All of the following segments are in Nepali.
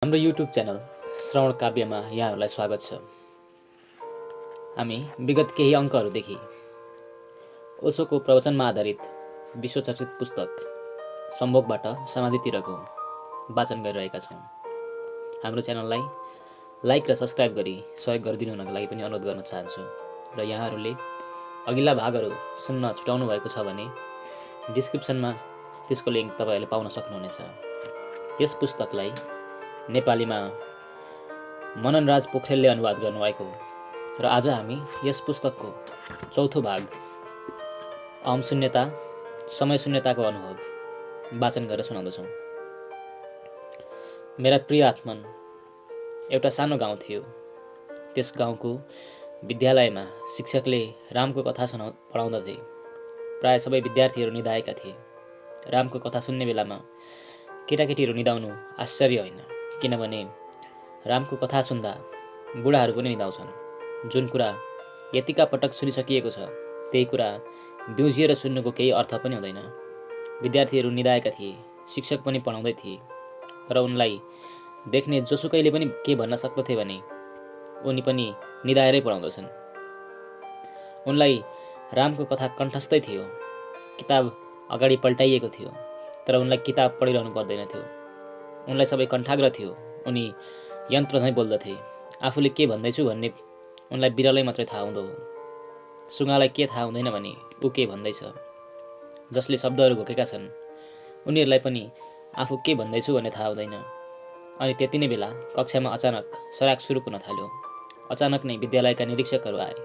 हाम्रो युट्युब च्यानल श्रवण काव्यमा यहाँहरूलाई स्वागत छ। हामी विगत केही अङ्कहरूदेखि ओशोको प्रवचनमा आधारित विश्वचर्चित पुस्तक सम्भोगबाट समाधितिरको वाचन गरिरहेका छौँ। हाम्रो च्यानललाई लाइक र सब्सक्राइब गरी सहयोग गरिदिनु हुनको लागि पनि अनुरोध गर्न चाहन्छु र यहाँहरूले अघिल्ला भागहरू सुन्न छुटाउनु भएको छ भने डिस्क्रिप्सनमा त्यसको लिङ्क तपाईँहरूले पाउन सक्नुहुनेछ। यस पुस्तकलाई नेपालीमा मननराज पोखरेलले अनुवाद गर्नुभएको र आज हामी यस पुस्तकको चौथो भाग अहम शून्यता समय शून्यताको अनुभव वाचन गरेर सुनाउँदछौँ। मेरा प्रिय आत्मन, एउटा सानो गाउँ थियो। त्यस गाउँको विद्यालयमा शिक्षकले रामको कथा पढाउँदथे। प्राय सबै विद्यार्थीहरू निदाएका थिए। रामको कथा सुन्ने बेलामा केटाकेटीहरू निदाउनु आश्चर्य होइन, किनभने रामको कथा सुन्दा बुढाहरू पनि निदाउँछन्। जुन कुरा यतिका पटक सुनिसकिएको छ त्यही कुरा बिउजिएर सुन्नुको केही अर्थ पनि हुँदैन। विद्यार्थीहरू निदाएका थिए, शिक्षक पनि पढाउँदै थिए, तर उनलाई देख्ने जोसुकैले पनि के भन्न सक्दथे भने उनी पनि निदाएरै पढाउँदछन्। उनलाई रामको कथा कण्ठस्थै थियो। किताब अगाडि पल्टाइएको थियो, तर उनलाई किताब पढिरहनु पर्दैन थियो। उनलाई सबै कण्ठाग्र थियो। उनी यन्त्र झैँ बोल्दथे। आफूले के भन्दैछु भन्ने उनलाई बिरलै मात्रै थाहा हुँदो हो। सुँगालाई के थाहा हुँदैन भने ऊ के भन्दैछ। जसले शब्दहरू घोकेका छन् उनीहरूलाई पनि आफू के भन्दैछु भन्ने थाहा हुँदैन। अनि त्यति नै बेला कक्षामा अचानक सराक सुरु हुन थाल्यो। अचानक नै विद्यालयका निरीक्षकहरू आए।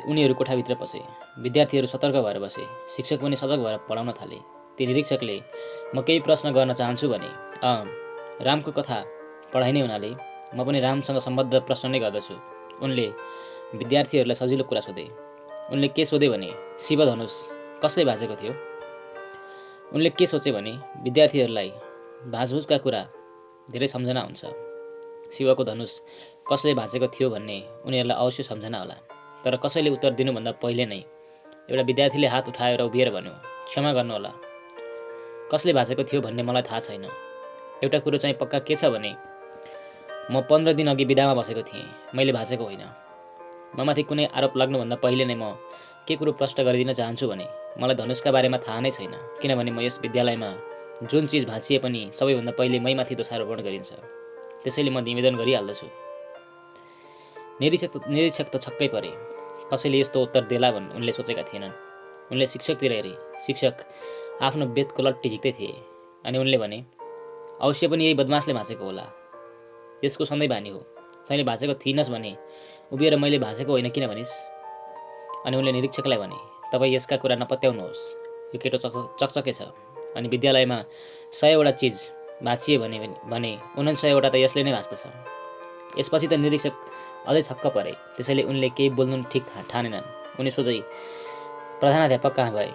उनीहरू कोठाभित्र पसे। विद्यार्थीहरू सतर्क भएर बसे। शिक्षक पनि सजग भएर पढाउन थाले। ती निरीक्षकले म केही प्रश्न गर्न चाहन्छु भने रामको कथा पढाइने हुनाले म पनि रामसँग सम्बद्ध प्रश्न नै गर्दछु। उनले विद्यार्थीहरूलाई सजिलो कुरा सोधे। उनले के सोधे भने शिवधनुष कसले भाँचेको थियो। उनले के सोचे भने विद्यार्थीहरूलाई भाँचभुजका कुरा धेरै सम्झना हुन्छ। शिवको धनुष कसले भाँचेको थियो भन्ने उनीहरूलाई अवश्य सम्झना होला। तर कसैले उत्तर दिनुभन्दा पहिले नै एउटा विद्यार्थीले हात उठाएर उभिएर भन्यो, क्षमा गर्नुहोला, कसले भाँचेको थियो भन्ने मलाई थाहा छैन। एउटा कुरो चाहिँ पक्का के छ भने म 15 दिन अघि बिदामा बसेको थिएँ। मैले भाँचेको होइन। ममाथि कुनै आरोप लाग्नुभन्दा पहिले नै म के कुरो प्रश्न गरिदिन चाहन्छु भने मलाई धनुषका बारेमा थाहा नै छैन, किनभने म यस विद्यालयमा जुन चिज भाँचिए पनि सबैभन्दा पहिले मैमाथि दोषारोपण गरिन्छ। त्यसैले म निवेदन गरिहाल्दछु। निरीक्षक त छक्कै परे। कसैले यस्तो उत्तर देला भन् उनले सोचेका थिएनन्। उनले शिक्षकतिर हेरे। शिक्षक आफ्नो बेतको लट्ठी झिक्दै थिए अनि उनले भने, अवश्य पनि यही बदमासले भाँचेको होला। यसको सधैँ बानी हो। तैँले भाँचेको थिइनस् भने उभिएर मैले भाँचेको होइन किन भनिस्। अनि उनले निरीक्षकलाई भने, तपाईँ यसका कुरा नपत्याउनुहोस्। यो केटो चकचके छ। अनि विद्यालयमा 100वटा चिज भाँचिए भने 99वटा त यसले नै भाँच्दछ। यसपछि त निरीक्षक अझै छक्क परे। त्यसैले उनले केही बोल्नु ठिक ठानेनन्। उनी सोझै प्रधानाध्यापक कहाँ गए।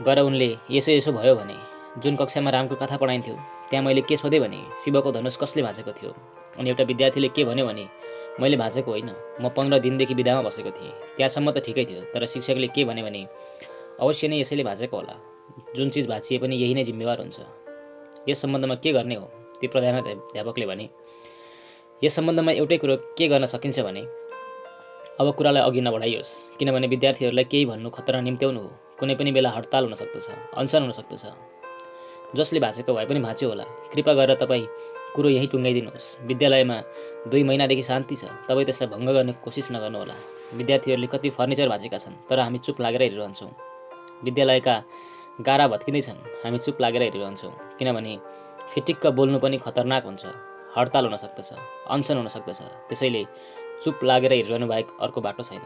गएर उनले यसो भयो भने जुन कक्षामा रामको कथा पढाइन्थ्यो त्यहाँ मैले के सोधेँ भने शिवको धनुष कसले भाँचेको थियो। अनि एउटा विद्यार्थीले के भन्यो भने मैले भाँचेको होइन, म 15 दिनदेखि बिदामा बसेको थिएँ। त्यहाँसम्म त ठिकै थियो, तर शिक्षकले के भने अवश्य नै यसैले भाँचेको होला। जुन चिज भाँचिए पनि यही नै जिम्मेवार हुन्छ। यस सम्बन्धमा के गर्ने हो। ती प्रधानाध्यापकले भने, यस सम्बन्धमा एउटै कुरो के गर्न सकिन्छ भने अब कुरालाई अघि नबढाइयोस्, किनभने विद्यार्थीहरूलाई केही भन्नु खतरा निम्त्याउनु हो। कुनै पनि बेला हडताल हुन सक्दछ, अनसन हुन सक्दछ। जसले भाँचेको भए पनि भाँच्यो होला। कृपा गरेर तपाईँ कुरो यहीँ टुङ्गाइदिनुहोस्। विद्यालयमा 2 महिनादेखि शान्ति छ। तपाईँ त्यसलाई भङ्ग गर्ने कोसिस नगर्नुहोला। विद्यार्थीहरूले कति फर्निचर भाँचेका छन्, तर हामी चुप लागेर हेरिरहन्छौँ। विद्यालयका गारा भत्किँदैछन्, हामी चुप लागेर हेरिरहन्छौँ, किनभने फिटिक्क बोल्नु पनि खतरनाक हुन्छ। हडताल हुन सक्दछ, अनसन हुन सक्दछ। त्यसैले चुप लागेर हेरिरहनु बाहेक अर्को बाटो छैन।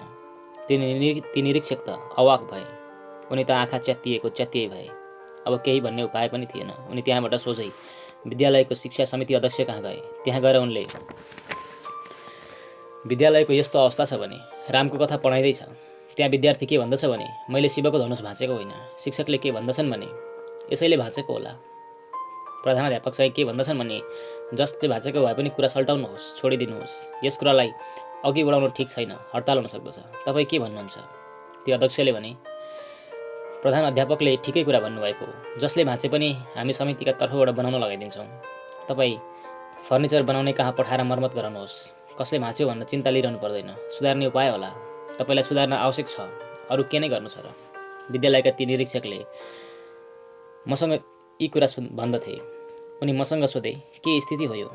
ती निरीक्षक त अवाक भए। उनी त आँखा च्यातिए भए। अब केही भन्ने उपाय पनि थिएन। उनी त्यहाँबाट सोझै विद्यालयको शिक्षा समिति अध्यक्ष कहाँ गए। त्यहाँ गएर उनले विद्यालयको यस्तो अवस्था छ भने रामको कथा पढाइँदैछ। त्यहाँ विद्यार्थी के भन्दछ भने मैले शिवको धनुष भाँचेको होइन। शिक्षकले के भन्दछन् भने यसैले भाँचेको होला। प्रधानाध्यापक चाहिँ के भन्दछन् भने जसले भाँचेको भए पनि कुरा सल्टाउनुहोस्, छोडिदिनुहोस्। यस कुरालाई अघि बढाउनु ठिक छैन, हडताल हुन सक्दछ। तपाईँ के भन्नुहुन्छ। ती अध्यक्षले भने प्रधान अध्यापकले ठिकै कुरा भन्नुभएको हो। जसले भाँचे पनि हामी समितिका तर्फबाट बनाउन लगाइदिन्छौँ। तपाईँ फर्निचर बनाउने कहाँ पठाएर मर्मत गराउनुहोस्। कसले भाँच्यो भन्न चिन्ता लिइरहनु पर्दैन। सुधार्ने उपाय होला। तपाईँलाई सुधार्न आवश्यक छ, अरू के नै गर्नु छ र? विद्यालयका ती निरीक्षकले मसँग यी कुरा भन्दथे। उनी मसँग सोधे, के स्थिति हो यो?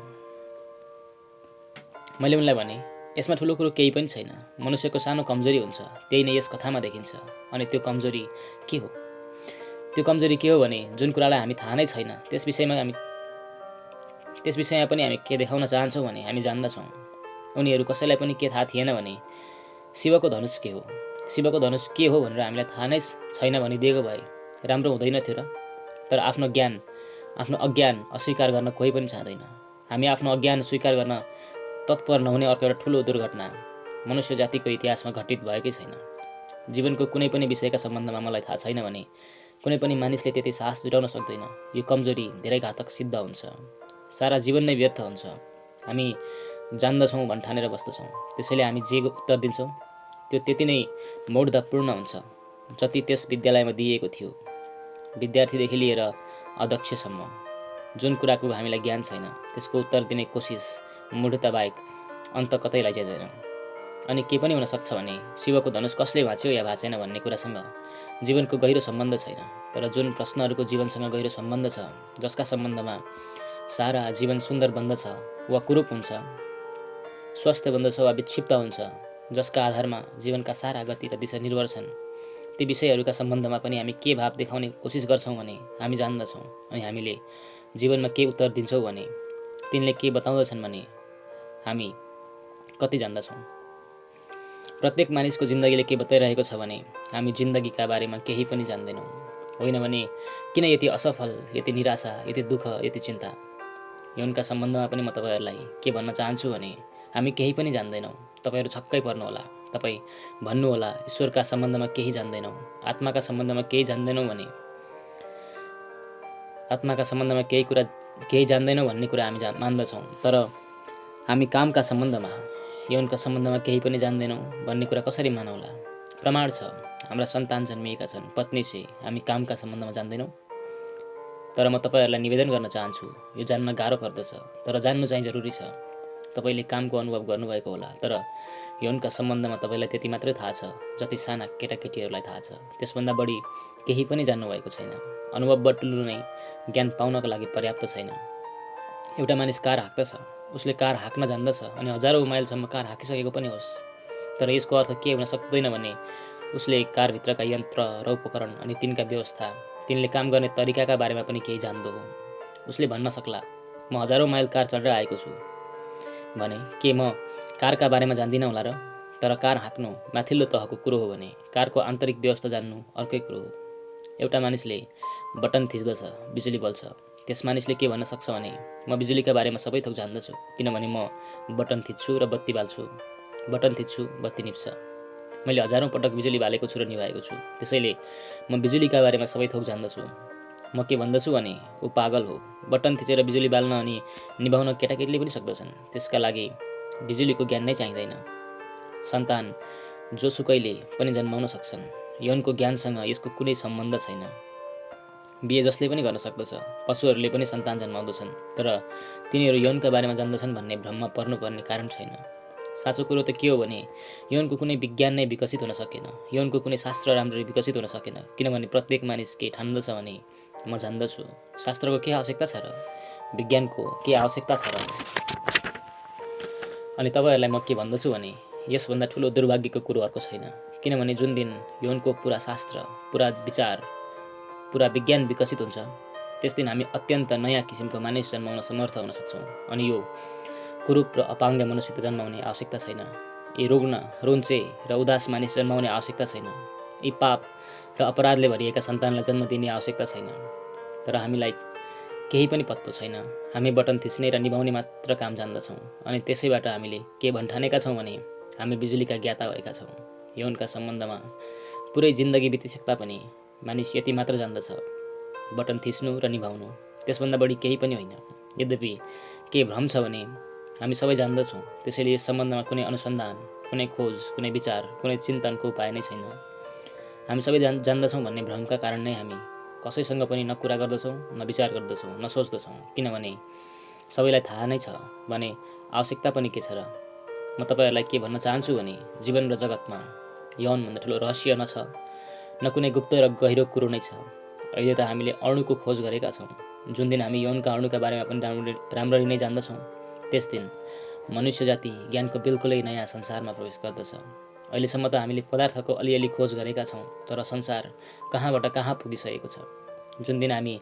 मैले उनलाई भने, यसमा ठुलो कुरो केही पनि छैन। मनुष्यको सानो कमजोरी हुन्छ, त्यही नै यस कथामा देखिन्छ। अनि त्यो कमजोरी के हो? त्यो कमजोरी के हो भने जुन कुरालाई हामी थाहा नै छैन त्यस विषयमा पनि हामी के देखाउन चाहन्छौँ भने हामी जान्दछौँ। उनीहरू कसैलाई पनि के थाहा थिएन भने शिवको धनुष के हो? शिवको धनुष के हो भनेर हामीलाई थाहा नै छैन भनिदिएको भए राम्रो हुँदैन थियो र? तर आफ्नो अज्ञान अस्वीकार गर्न कोही पनि चाहँदैन। हामी आफ्नो अज्ञान स्वीकार गर्न तत्पर नहुने अर्को एउटा ठुलो दुर्घटना मनुष्य जातिको इतिहासमा घटित भएकै छैन। जीवनको कुनै पनि विषयका सम्बन्धमा मलाई थाहा छैन भने कुनै पनि मानिसले त्यति साहस जुटाउन सक्दैन। यो कमजोरी धेरै घातक सिद्ध हुन्छ। सारा जीवन नै व्यर्थ हुन्छ। हामी जान्दछौँ भन्ठानेर बस्दछौँ। त्यसैले हामी जे उत्तर दिन्छौँ त्यो त्यति नै मौढ्यतापूर्ण हुन्छ जति त्यस विद्यालयमा दिइएको थियो। विद्यार्थीदेखि लिएर अध्यक्षसम्म जुन कुराको हामीलाई ज्ञान छैन त्यसको उत्तर दिने कोसिस मूढता बाहेक अन्त कतै लैजाँदैन। अनि के पनि हुन सक्छ भने शिवको धनुष कसले भाँच्यो या भाँचेन भन्ने कुरासँग जीवनको गहिरो सम्बन्ध छैन। तर जुन प्रश्नहरूको जीवनसँग गहिरो सम्बन्ध छ, जसका सम्बन्धमा सारा जीवन सुन्दर बन्दछ वा कुरूप हुन्छ, स्वस्थ बन्दछ वा विक्षिप्त हुन्छ, जसका आधारमा जीवनका सारा गति र दिशा निर्भर छन्, ती विषयहरूका सम्बन्धमा पनि हामी के भाव देखाउने कोसिस गर्छौँ भने हामी जान्दछौँ। अनि हामीले जीवनमा के उत्तर दिन्छौँ भने तिनले के बताउँदछन् भने हामी कति जान्दछौँ। प्रत्येक मानिसको जिन्दगीले के बताइरहेको छ भने हामी जिन्दगीका बारेमा केही पनि जान्दैनौँ। होइन भने किन यति असफल, यति निराशा, यति दुःख, यति चिन्ता? यौनका सम्बन्धमा पनि म तपाईँहरूलाई के भन्न चाहन्छु भने हामी केही पनि जान्दैनौँ। तपाईँहरू छक्कै पर्नुहोला। तपाईँ भन्नुहोला ईश्वरका सम्बन्धमा केही जान्दैनौँ, आत्माका सम्बन्धमा केही जान्दैनौँ भने आत्माका सम्बन्धमा केही जान्दैनौँ भन्ने कुरा हामी मान्दछौँ। तर हामी कामका सम्बन्धमा, यौनका सम्बन्धमा केही पनि जान्दैनौँ भन्ने कुरा कसरी मानौला? प्रमाण छ, हाम्रा सन्तान जन्मिएका छन्, पत्नी छे, हामी कामका सम्बन्धमा जान्दैनौँ। तर म तपाईँहरूलाई निवेदन गर्न चाहन्छु, यो जान्न गाह्रो पर्दछ तर जान्नु चाहिँ जरुरी छ। तपाईँले कामको अनुभव गर्नुभएको होला, तर यौनका सम्बन्धमा तपाईँलाई त्यति मात्रै थाहा छ जति साना केटाकेटीहरूलाई थाहा छ। त्यसभन्दा बढी केही पनि जान्नुभएको छैन। अनुभव बटुल्नु नै ज्ञान पाउनको लागि पर्याप्त छैन। एउटा मानिस कार हाँक्दछ, उसले कार हाँक्न जान्दछ अनि हजारौँ माइलसम्म कार हाँकिसकेको पनि होस्, तर यसको अर्थ के हुन सक्दैन भने उसले कारभित्रका यन्त्र र उपकरण अनि तिनका व्यवस्था, तिनले काम गर्ने तरिकाका बारेमा पनि केही जान्दो हो। उसले भन्न सक्ला, म हजारौँ माइल कार चढेर आएको छु भने के म कारका बारेमा जान्दिनँ होला र? तर कार हाँक्नु माथिल्लो तहको कुरो हो भने कारको आन्तरिक व्यवस्था जान्नु अर्कै कुरो हो। एउटा मानिसले बटन थिच्दछ, बिजुली बल्छ। त्यस मानिसले के भन्न सक्छ भने म बिजुलीका बारेमा सबै थोक जान्दछु, किनभने म बटन थिच्छु र बत्ती बाल्छु, बटन थिच्छु बत्ती निप्छ। मैले हजारौँ पटक बिजुली बालेको छु र निभाएको छु, त्यसैले म बिजुलीका बारेमा सबै थोक जान्दछु। म के भन्दछु भने ऊ पागल हो। बटन थिचेर बिजुली बाल्न अनि निभाउन केटाकेटीले पनि सक्दछन्। त्यसका लागि बिजुलीको ज्ञान नै चाहिँदैन। सन्तान जोसुकैले पनि जन्माउन सक्छन्। यौनको ज्ञानसँग यसको कुनै सम्बन्ध छैन। बिहे जसले पनि गर्न सक्दछ। पशुहरूले पनि सन्तान जन्माउँदछन्, तर तिनीहरू यौनका बारेमा जान्दछन् भन्ने भ्रममा पर्नुपर्ने कारण छैन। साँचो कुरो त के हो भने यौनको कुनै विज्ञान नै विकसित हुन सकेन, यौनको कुनै शास्त्र राम्ररी विकसित हुन सकेन, किनभने प्रत्येक मानिस के ठान्दछ भने म जान्दछु। शास्त्रको के आवश्यकता छ र? विज्ञानको के आवश्यकता छ र? अनि तपाईँहरूलाई म के भन्दछु भने यसभन्दा ठुलो दुर्भाग्यको कुरो अर्को छैन। किनभने जुन दिन यौनको पुरा शास्त्र, पुरा विचार, पुरा विज्ञान विकसित हुन्छ, त्यस दिन हामी अत्यन्त नयाँ किसिमको मानिस जन्माउन समर्थ हुन सक्छौँ। अनि यो कुरूप र अपाङ्ग मनुष्य त जन्माउने आवश्यकता छैन। यी रुग्ण, रोन्चे र उदास मानिस जन्माउने आवश्यकता छैन। यी पाप र अपराधले भरिएका सन्तानलाई जन्म दिने आवश्यकता छैन। तर हामीलाई केही पनि पत्तो छैन। हामी बटन थिच्ने र निभाउने मात्र काम जान्दछौँ। अनि त्यसैबाट हामीले के भन्ठानेका छौँ भने हामी बिजुलीका ज्ञाता भएका छौँ। यौनका सम्बन्धमा पुरै जिन्दगी बितिसक्दा पनि मानिस यति मात्र जान्दछ, बटन थिच्नु र निभाउनु, त्यसभन्दा बढी केही पनि होइन। यद्यपि के भ्रम छ भने हामी सबै जान्दछौँ, त्यसैले यस सम्बन्धमा कुनै अनुसन्धान, कुनै खोज, कुनै विचार, कुनै चिन्तनको उपाय नै छैन। हामी सबै जान्दछौँ भन्ने भ्रमका कारण नै हामी कसैसँग पनि न कुरा गर्दछौँ, न विचार गर्दछौँ, न सोच्दछौँ। किनभने सबैलाई थाहा नै छ भने आवश्यकता पनि के छ र? म तपाईँहरूलाई के भन्न चाहन्छु भने जीवन र जगतमा यौनभन्दा ठुलो रहस्य न छ, न कुनै गुप्त र गहिरो कुरो नै छ। अहिले त हामीले अणुको खोज गरेका छौँ। जुन दिन हामी यौनका अणुका बारेमा पनि राम्ररी नै जान्दछौँ, त्यस दिन मनुष्य जाति ज्ञानको बिल्कुलै नयाँ संसारमा प्रवेश गर्दछ। अहिलेसम्म त हामीले पदार्थको अलिअलि खोज गरेका छौँ, तर संसार कहाँबाट कहाँ पुगिसकेको छ। जुन दिन हामी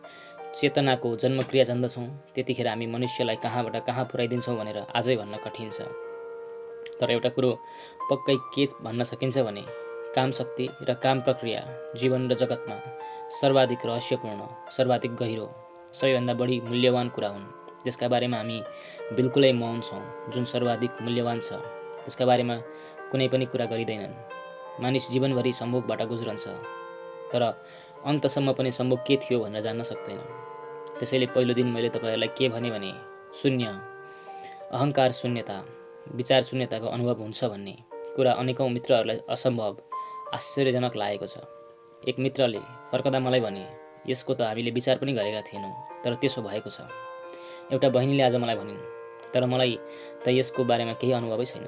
चेतनाको जन्मक्रिया जान्दछौँ, त्यतिखेर हामी मनुष्यलाई कहाँबाट कहाँ पुर्याइदिन्छौँ भनेर आजै भन्न कठिन छ। तर एउटा कुरो पक्कै के भन्न सकिन्छ भने काम शक्ति र काम प्रक्रिया जीवन र जगतमा सर्वाधिक रहस्यपूर्ण, सर्वाधिक गहिरो, सबैभन्दा बढी मूल्यवान कुरा हुन्। त्यसका बारेमा हामी बिल्कुलै मौन छौँ। जुन सर्वाधिक मूल्यवान छ त्यसका बारेमा कुनै पनि कुरा गरिँदैनन्। मानिस जीवनभरि सम्भोगबाट गुज्रन्छ, तर अन्तसम्म पनि सम्भोग के थियो भनेर जान्न सक्दैन। त्यसैले पहिलो दिन मैले तपाईँहरूलाई के भने शून्य, अहङ्कार शून्यता, विचार शून्यताको अनुभव हुन्छ भन्ने कुरा अनेकौँ मित्रहरूलाई असम्भव, आश्चर्यजनक लागेको छ। एक मित्रले फर्कदा मलाई भने, यसको त हामीले विचार पनि गरेका थिएनौँ, तर त्यसो भएको छ। एउटा बहिनीले आज मलाई भनिन्, तर मलाई त यसको बारेमा केही अनुभवै छैन।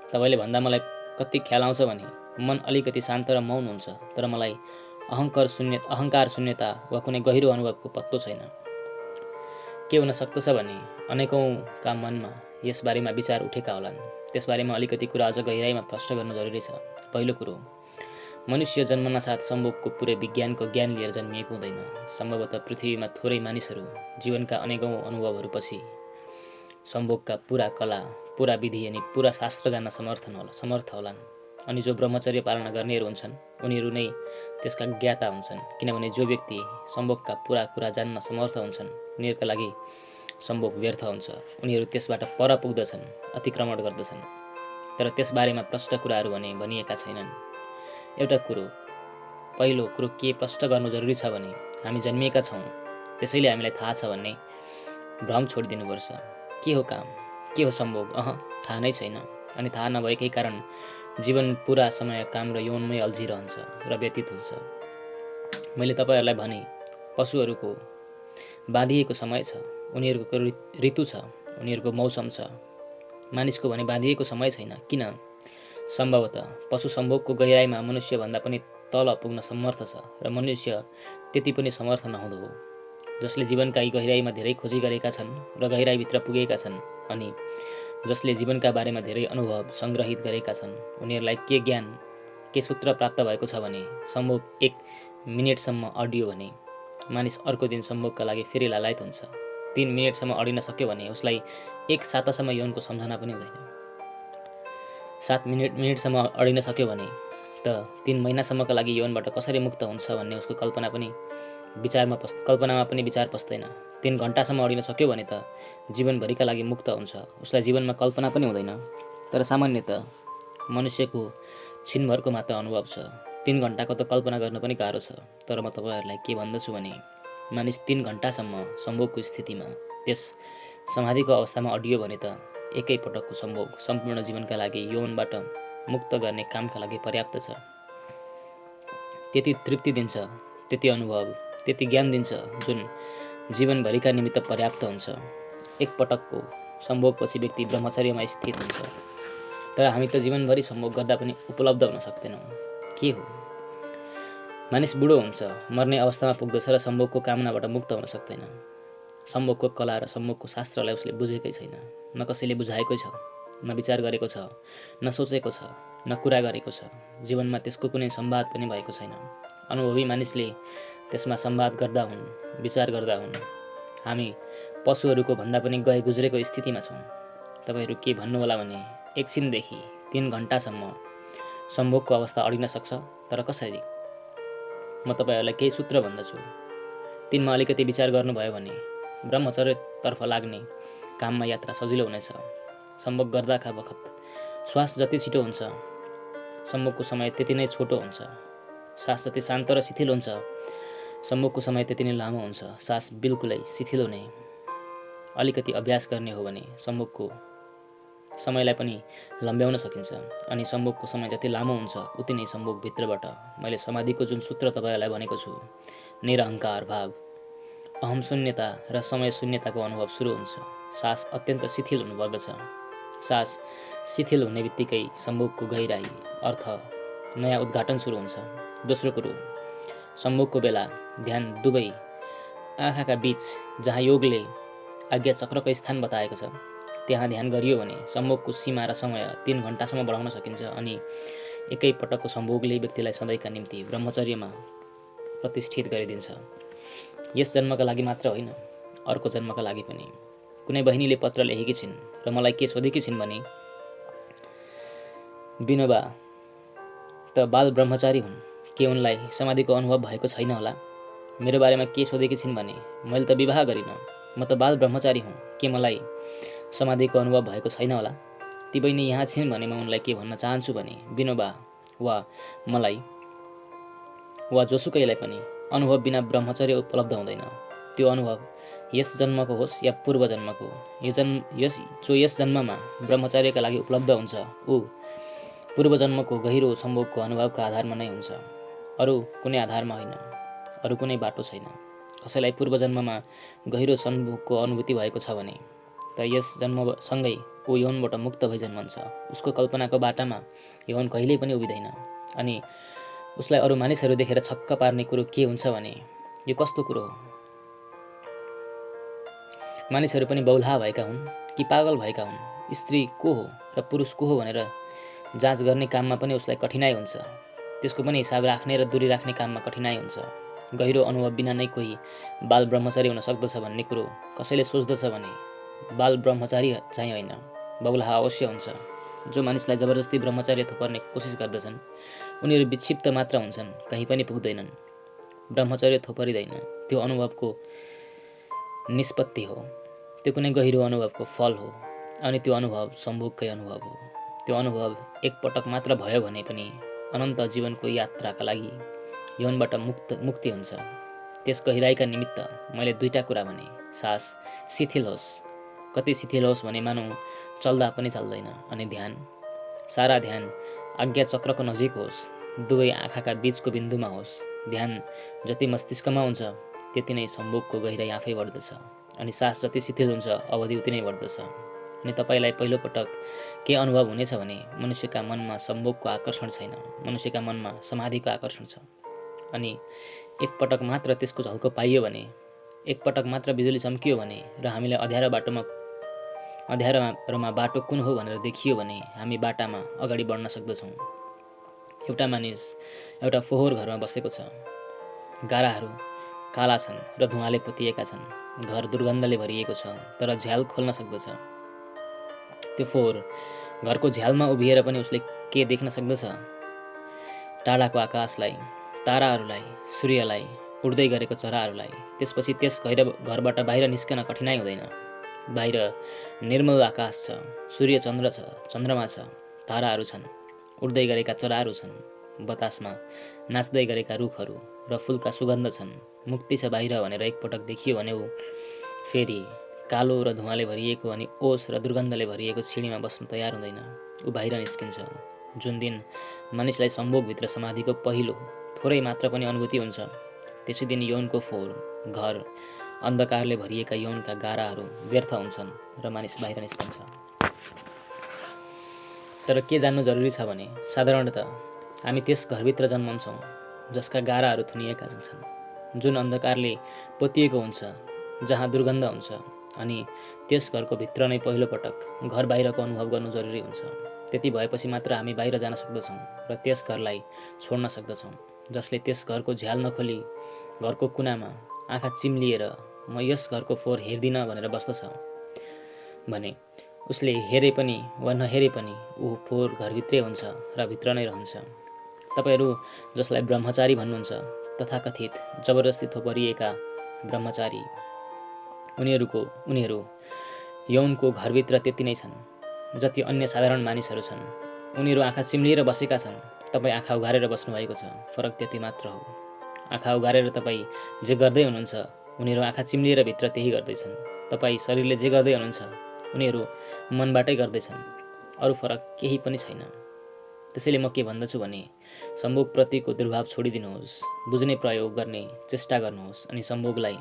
तपाईँले भन्दा मलाई कति ख्याल आउँछ भने मन अलिकति शान्त र मौन हुन्छ, तर मलाई अहङ्कार शून्यता वा कुनै गहिरो अनुभवको पत्तो छैन। के हुन सक्दछ भने अनेकौँका मनमा यसबारेमा विचार उठेका होलान्। त्यसबारेमा अलिकति कुरा अझ गहिराइमा प्रश्न गर्नु जरुरी छ। पहिलो कुरो, मनुष्य जन्मनासाथ सम्भोगको पुरै विज्ञानको ज्ञान लिएर जन्मिएको हुँदैन। सम्भवतः पृथ्वीमा थोरै मानिसहरू जीवनका अनेकौँ अनुभवहरूपछि सम्भोगका पुरा कला, पुरा विधि अनि पुरा शास्त्र जान्न समर्थ होलान्। अनि जो ब्रह्मचर्य पालना गर्नेहरू हुन्छन् उनीहरू नै त्यसका ज्ञाता हुन्छन्। किनभने जो व्यक्ति सम्भोगका पुरा कुरा जान्न समर्थ हुन्छन् उनीहरूका लागि सम्भोग व्यर्थ हुन्छ। उनीहरू त्यसबाट पर पुग्दछन्, अतिक्रमण गर्दछन्। तर त्यसबारेमा प्रष्ट कुराहरू भने भनिएका छैनन्। एउटा कुरो, पहिलो कुरो के प्रष्ट गर्नु जरुरी छ भने हामी जन्मिएका छौँ, त्यसैले हामीलाई थाहा छ भन्ने भ्रम छोडिदिनुपर्छ। के हो काम, के हो सम्भोग? थाहा नै छैन। अनि थाहा नभएकै कारण जीवन पुरा समय काम र यौनमै अल्झिरहन्छ र व्यतीत हुन्छ। मैले तपाईँहरूलाई भने पशुहरूको बाँधिएको समय छ, उनीहरूको ऋतु छ, उनीहरूको मौसम छ। मानिसको भने बाँधिएको समय छैन। किन? सम्भवतः पशु सम्भोगको गहिराइमा मनुष्यभन्दा पनि तल पुग्न समर्थ छ र मनुष्य त्यति पनि समर्थ नहुँदो हो। जसले जीवनका यी गहिराइमा धेरै खोजी गरेका छन् र गहिराइभित्र पुगेका छन् अनि जसले जीवनका बारेमा धेरै अनुभव सङ्ग्रहित गरेका छन् उनीहरूलाई के ज्ञान, के सूत्र प्राप्त भएको छ भने सम्भोग 1 मिनेटसम्म अडियो भने मानिस अर्को दिन सम्भोगका लागि फेरि लालायत हुन्छ। 3 मिनेटसम्म अडिन सक्यो भने उसलाई 1 सातासम्म यौनको सम्झना पनि हुँदैन। 7 मिनेटसम्म अडिन सक्यो भने त 3 महिनासम्मका लागि यौनबाट कसरी मुक्त हुन्छ भन्ने उसको कल्पनामा पनि विचार पस्दैन। 3 घण्टासम्म अडिन सक्यो भने त जीवनभरिका लागि मुक्त हुन्छ। उसलाई जीवनमा कल्पना पनि हुँदैन। तर सामान्यतः मनुष्यको छिनभरको मात्र अनुभव छ। 3 घण्टाको त कल्पना गर्न पनि गाह्रो छ। तर म तपाईँहरूलाई के भन्दछु भने मानिस 3 घण्टासम्म सम्भोगको स्थितिमा त्यस समाधिको अवस्थामा अडियो भने त एकै पटकको सम्भोग सम्पूर्ण जीवनका लागि यौनबाट मुक्त गर्ने कामका लागि पर्याप्त छ। त्यति तृप्ति दिन्छ, त्यति अनुभव, त्यति ज्ञान दिन्छ जुन जीवनभरिका निमित्त पर्याप्त हुन्छ। एक पटकको सम्भोगपछि व्यक्ति ब्रह्मचर्यमा स्थित हुन्छ। तर हामी त जीवनभरि सम्भोग गर्दा पनि उपलब्ध हुन सक्दैनौँ। के हो? मानिस बुढो हुन्छ, मर्ने अवस्थामा पुग्दछ र सम्भोगको कामनाबाट मुक्त हुन सक्दैन। सम्भोगको कला र सम्भोगको शास्त्रलाई उसले बुझेकै छैन। न कसैले बुझाएकै छ, न विचार गरेको छ, न सोचेको छ, न कुरा गरेको छ। जीवनमा त्यसको कुनै संवाद पनि भएको छैन। अनुभवी मानिसले त्यसमा संवाद गर्दा हुन्, विचार गर्दा हुन्। हामी पशुहरूको भन्दा पनि गए गुज्रेको स्थितिमा छौँ। तपाईँहरू के भन्नुहोला भने एकछिनदेखि 3 घण्टासम्म सम्भोगको अवस्था अडिन सक्छ, तर कसरी? म तपाईँहरूलाई केही सूत्र भन्दछु। तिनमा अलिकति विचार गर्नुभयो भने ब्रह्मचर्यतर्फ लाग्ने काममा यात्रा सजिलो हुनेछ। सम्भोग गर्दाका बखत श्वास जति छिटो हुन्छ, सम्भोगको समय त्यति नै छोटो हुन्छ। सास जति शान्त र शिथिल हुन्छ, सम्भोगको समय त्यति नै लामो हुन्छ। सास बिल्कुलै शिथिल हुने, अलिकति अभ्यास गर्ने हो भने सम्भोगको समयलाई पनि लम्ब्याउन सकिन्छ अनि सम्भोगको समय जति लामो हुन्छ उति नै सम्भोगभित्रबाट मैले समाधिको जुन सूत्र तपाईँहरूलाई भनेको छु, निरहङ्कार भाव, अहम शून्यता र समय शून्यताको अनुभव सुरु हुन्छ। सास अत्यन्त शिथिल हुनुपर्दछ। सास शिथिल हुने बित्तिकै सम्भोगको गहिराई अर्थ नयाँ उद्घाटन सुरु हुन्छ। दोस्रो कुरो, सम्भोगको बेला ध्यान दुवै आँखाका बीच जहाँ योगले आज्ञा चक्रको स्थान बताएको छ त्यहाँ ध्यान गरियो भने सम्भोगको सीमा र समय 3 घण्टासम्म बढाउन सकिन्छ अनि एकै पटकको सम्भोगले व्यक्तिलाई सधैँका निम्ति ब्रह्मचर्यमा प्रतिष्ठित गरिदिन्छ। यस जन्मका लागि मात्र होइन, अर्को जन्मका लागि पनि। कुनै बहिनीले पत्र लेखेकी छिन् र मलाई के सोधेकी छिन् भने, विनोबा त बाल ब्रह्मचारी हुन्, के उनलाई समाधिको अनुभव भएको छैन होला? मेरो बारेमा के सोधेकी छिन् भने, मैले त विवाह गरिनँ, म त बाल ब्रह्मचारी हुँ, के मलाई समाधिको अनुभव भएको छैन होला? ती बहिनी यहाँ छिन् भने म उनलाई के भन्न चाहन्छु भने, विनोबा वा मलाई वा जोसुकैलाई पनि अनुभव बिना ब्रह्मचर्य उपलब्ध हुँदैन। त्यो अनुभव यस जन्मको होस् या पूर्व जन्मको, जो यस जन्ममा ब्रह्मचर्यका लागि उपलब्ध हुन्छ ऊ पूर्व जन्मको गहिरो सम्भोगको अनुभवका आधारमा नै हुन्छ, अरू कुनै आधारमा होइन, अरू कुनै बाटो छैन। कसैलाई पूर्व जन्ममा गहिरो सम्भोगको अनुभूति भएको छ भने त यस जन्मसँगै ऊ यौनबाट मुक्त भई जन्मन्छ। उसको कल्पनाको बाटामा यौन कहिल्यै पनि उभिँदैन अनि उसलाई अरू मानिसहरू देखेर छक्क पार्ने कुरो के हुन्छ भने, यो कस्तो कुरो हो? मानिसहरू पनि बौलाहा भएका हुन् कि पागल भएका हुन्? स्त्री को हो र पुरुष को हो भनेर जाँच गर्ने काममा पनि उसलाई कठिनाइ हुन्छ। त्यसको पनि हिसाब राख्ने र दूरी राख्ने काममा कठिनाइ हुन्छ। गहिरो अनुभव बिना नै कोही बाल ब्रह्मचारी हुन सक्दछ भन्ने कुरो कसैले सोच्दछ भने बाल ब्रह्मचारी चाहिँ होइन, बौलाहा अवश्य हुन्छ। जो मानिसलाई जबरजस्ती ब्रह्मचर्य थोपर्ने कोसिस गर्दछन् उनीहरू विक्षिप्त मात्र हुन्छन्, कहीँ पनि पुग्दैनन्। ब्रह्मचर्य थोपरिँदैन, त्यो अनुभवको निष्पत्ति हो, त्यो कुनै गहिरो अनुभवको फल हो अनि त्यो अनुभव सम्भोगकै अनुभव हो। त्यो अनुभव एकपटक मात्र भयो भने पनि अनन्त जीवनको यात्राका लागि यौनबाट मुक्ति हुन्छ। त्यस गहिराइका निमित्त मैले 2टा कुरा भने, सास शिथिल होस्, कति शिथिल होस् भने मानौ चल्दा पनि चल्दैन, अनि ध्यान, सारा ध्यान आज्ञा चक्रको नजिक होस्, दुवै आँखाका बीचको बिन्दुमा होस्। ध्यान जति मस्तिष्कमा हुन्छ त्यति नै सम्भोगको गहिराई आफै बढ्दछ अनि सास जति शिथिल हुन्छ अवधि उति नै बढ्दछ। अनि तपाईँलाई पहिलोपटक के अनुभव हुनेछ भने मनुष्यका मनमा सम्भोगको आकर्षण छैन, मनुष्यका मनमा समाधिको आकर्षण छ। अनि एकपटक मात्र त्यसको झल्को पाइयो भने, एकपटक मात्र बिजुली चम्कियो भने र हामीलाई अँध्यारोमा बाटो कुन हो भनेर देखियो भने हामी बाटामा अगाडि बढ्न सक्दछौँ। एउटा मानिस एउटा फोहोर घरमा बसेको छ। गाराहरू काला छन् र धुवाँले पोतिएका छन्। घर दुर्गन्धले भरिएको छ तर झ्याल खोल्न सक्दछ। त्यो फोहोर घरको झ्यालमा उभिएर पनि उसले के देख्न सक्दछ? टाढाको आकाशलाई, ताराहरूलाई, सूर्यलाई, उड्दै गरेको चराहरूलाई। त्यसपछि त्यस घरबाट बाहिर निस्कन कठिनाइ हुँदैन। बाहिर निर्मल आकाश छ, सूर्य चन्द्र छ, चन्द्रमा छ, ताराहरू छन्, उड्दै गरेका चराहरू छन्, बतासमा नाच्दै गरेका रुखहरू र फुलका सुगन्ध छन्। मुक्ति छ बाहिर भनेर एकपटक देखियो भने ऊ फेरि कालो र धुवाँले भरिएको अनि ओस र दुर्गन्धले भरिएको छिडीमा बस्न तयार हुँदैन। ऊ बाहिर निस्किन्छ। जुन दिन मानिसलाई सम्भोगभित्र समाधिको पहिलो थोरै मात्र पनि अनुभूति हुन्छ त्यसै दिन यौनको फोहोर, घर, अन्धकारले भरिएका यौनका गाराहरू व्यर्थ हुन्छन् र मानिस बाहिर निस्कन्छ। तर के जान्नु जरुरी छ भने साधारणतः हामी त्यस घरभित्र जन्मन्छौँ जसका गाराहरू थुनिएका हुन्छन्, जुन अन्धकारले पोतिएको हुन्छ, जहाँ दुर्गन्ध हुन्छ। अनि त्यस घरको भित्र नै पहिलोपटक घर बाहिरको अनुभव गर्नु जरुरी हुन्छ। त्यति भएपछि मात्र हामी बाहिर जान सक्दछौँ र त्यस घरलाई छोड्न सक्दछौँ। जसले त्यस घरको झ्याल नखोली घरको कुनामा आँखा चिम्लिएर म यस घरको फोहोर हेर्दिनँ भनेर बस्दछ भने उसले हेरे पनि वा नहेरे पनि ऊ फोहोर घरभित्रै हुन्छ र भित्र नै रहन्छ। तपाईहरू जसलाई ब्रह्मचारी भन्नुहुन्छ, तथाकथित जबरजस्ती थोपरिएका ब्रह्मचारी, उनीहरू यौनको घरभित्र त्यति नै छन् जति अन्य साधारण मानिसहरू छन्। उनीहरू आँखा चिम्लिएर बसेका छन्, तपाईँ आँखा उघारेर बस्नुभएको छ। फरक त्यति मात्र हो। आँखा उघारेर तपाईँ जे गर्दै हुनुहुन्छ उनीहरू आँखा चिम्लिएर भित्र त्यही गर्दैछन्। तपाईँ शरीरले जे गर्दै हुनुहुन्छ उनीहरू मनबाटै गर्दैछन्। अरू फरक केही पनि छैन। त्यसैले म के भन्दछु भने सम्भोगप्रतिको दुर्भाव छोडिदिनुहोस्, बुझ्ने प्रयोग गर्ने चेष्टा गर्नुहोस् अनि सम्भोगलाई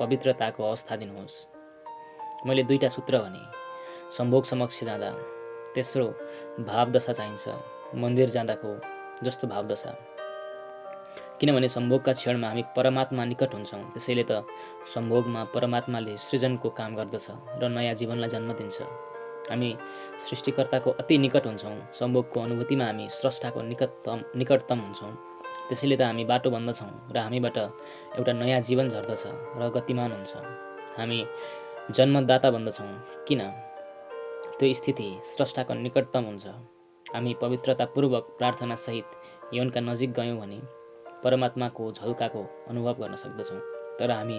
पवित्रताको अवस्था दिनुहोस्। मैले 2टा सूत्र भने। सम्भोग समक्ष जाँदा तेस्रो भावदशा चाहिन्छ, मन्दिर जाँदाको जस्तो भावदशा। किनभने सम्भोगका क्षणमा हामी परमात्मा निकट हुन्छौँ। त्यसैले त सम्भोगमा परमात्माले सृजनको काम गर्दछ र नयाँ जीवनलाई जन्म दिन्छ। हामी सृष्टिकर्ताको अति निकट हुन्छौँ। सम्भोगको अनुभूतिमा हामी स्रष्टाको निकटतम हुन्छौँ। त्यसैले त हामी बाटो बन्दछौँ र हामीबाट एउटा नयाँ जीवन झर्दछ र गतिमान हुन्छ। हामी जन्मदाता बन्दछौँ। किन? त्यो स्थिति स्रष्टाको निकटतम हुन्छ। हामी पवित्रतापूर्वक प्रार्थनासहित यौनका नजिक गयौँ भने परमात्माको झल्काको अनुभव गर्न सक्दछौँ। तर हामी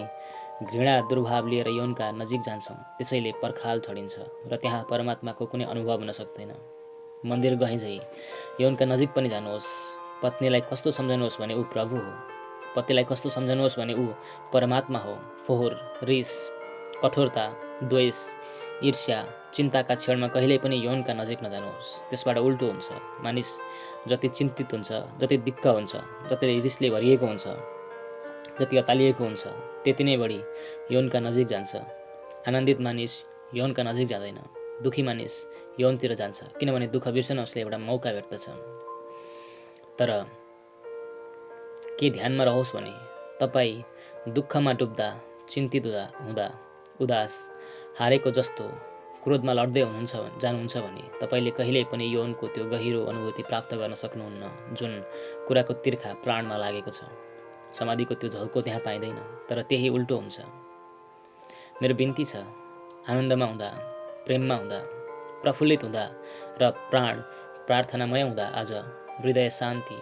घृणा दुर्भाव लिएर यौनका नजिक जान्छौँ। त्यसैले पर्खाल चढिन्छ र त्यहाँ परमात्माको कुनै अनुभव हुन सक्दैन। मन्दिर गएझै यौनका नजिक पनि जानुहोस्। पत्नीलाई कस्तो सम्झनुहोस् भने ऊ प्रभु हो। पतिलाई कस्तो सम्झनुहोस् भने ऊ परमात्मा हो। फोहोर, रिस, कठोरता, द्वेष, ईर्ष्या, चिन्ताका क्षणमा कहिल्यै पनि यौनका नजिक नजानुहोस्। त्यसबाट उल्टो हुन्छ। मानिस जति चिन्तित हुन्छ, जति दिक्क हुन्छ, जति रिसले भरिएको हुन्छ, जति अतालिएको हुन्छ, त्यति नै बढी यौनका नजिक जान्छ। आनन्दित मानिस यौनका नजिक जाँदैन। दुखी मानिस यौनतिर जान्छ। किनभने दुःख बिर्सन उसले एउटा मौका भेट्दछ। तर के ध्यानमा रहोस् भने तपाईँ दुःखमा डुब्दा, चिन्तित हुँदा, उदास, हारेको जस्तो क्रोधमा लड्दै जानुहुन्छ भने तपाईँले कहिल्यै पनि यौनको त्यो गहिरो अनुभूति प्राप्त गर्न सक्नुहुन्न जुन कुराको तिर्खा प्राणमा लागेको छ। समाधिको त्यो झल्को त्यहाँ पाइँदैन। तर त्यही उल्टो हुन्छ। मेरो बिन्ती छ, आनन्दमा हुँदा, प्रेममा हुँदा, प्रफुल्लित हुँदा र प्राण प्रार्थनामय हुँदा आज हृदय शान्ति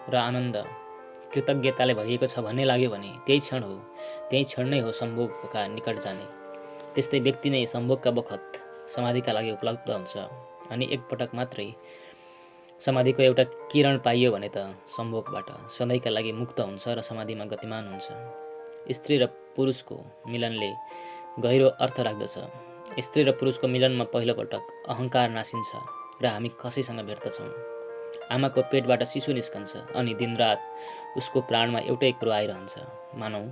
र आनन्द कृतज्ञताले भरिएको छ भन्ने लाग्यो भने त्यही क्षण हो। त्यही क्षण नै हो सम्भोगका निकट जाने। त्यस्तै व्यक्ति नै सम्भोगका बखत समाधिका लागि उपलब्ध हुन्छ अनि एकपटक मात्रै समाधिको एउटा किरण पाइयो भने त सम्भोगबाट सधैँका लागि मुक्त हुन्छ र समाधिमा गतिमान हुन्छ। स्त्री र पुरुषको मिलनले गहिरो अर्थ राख्दछ। स्त्री र पुरुषको मिलनमा पहिलोपटक अहङ्कार नासिन्छ र हामी कसैसँग भेट्दछौँ। आमाको पेटबाट शिशु निस्कन्छ अनि दिनरात उसको प्राणमा एउटै कुरो आइरहन्छ। मानौ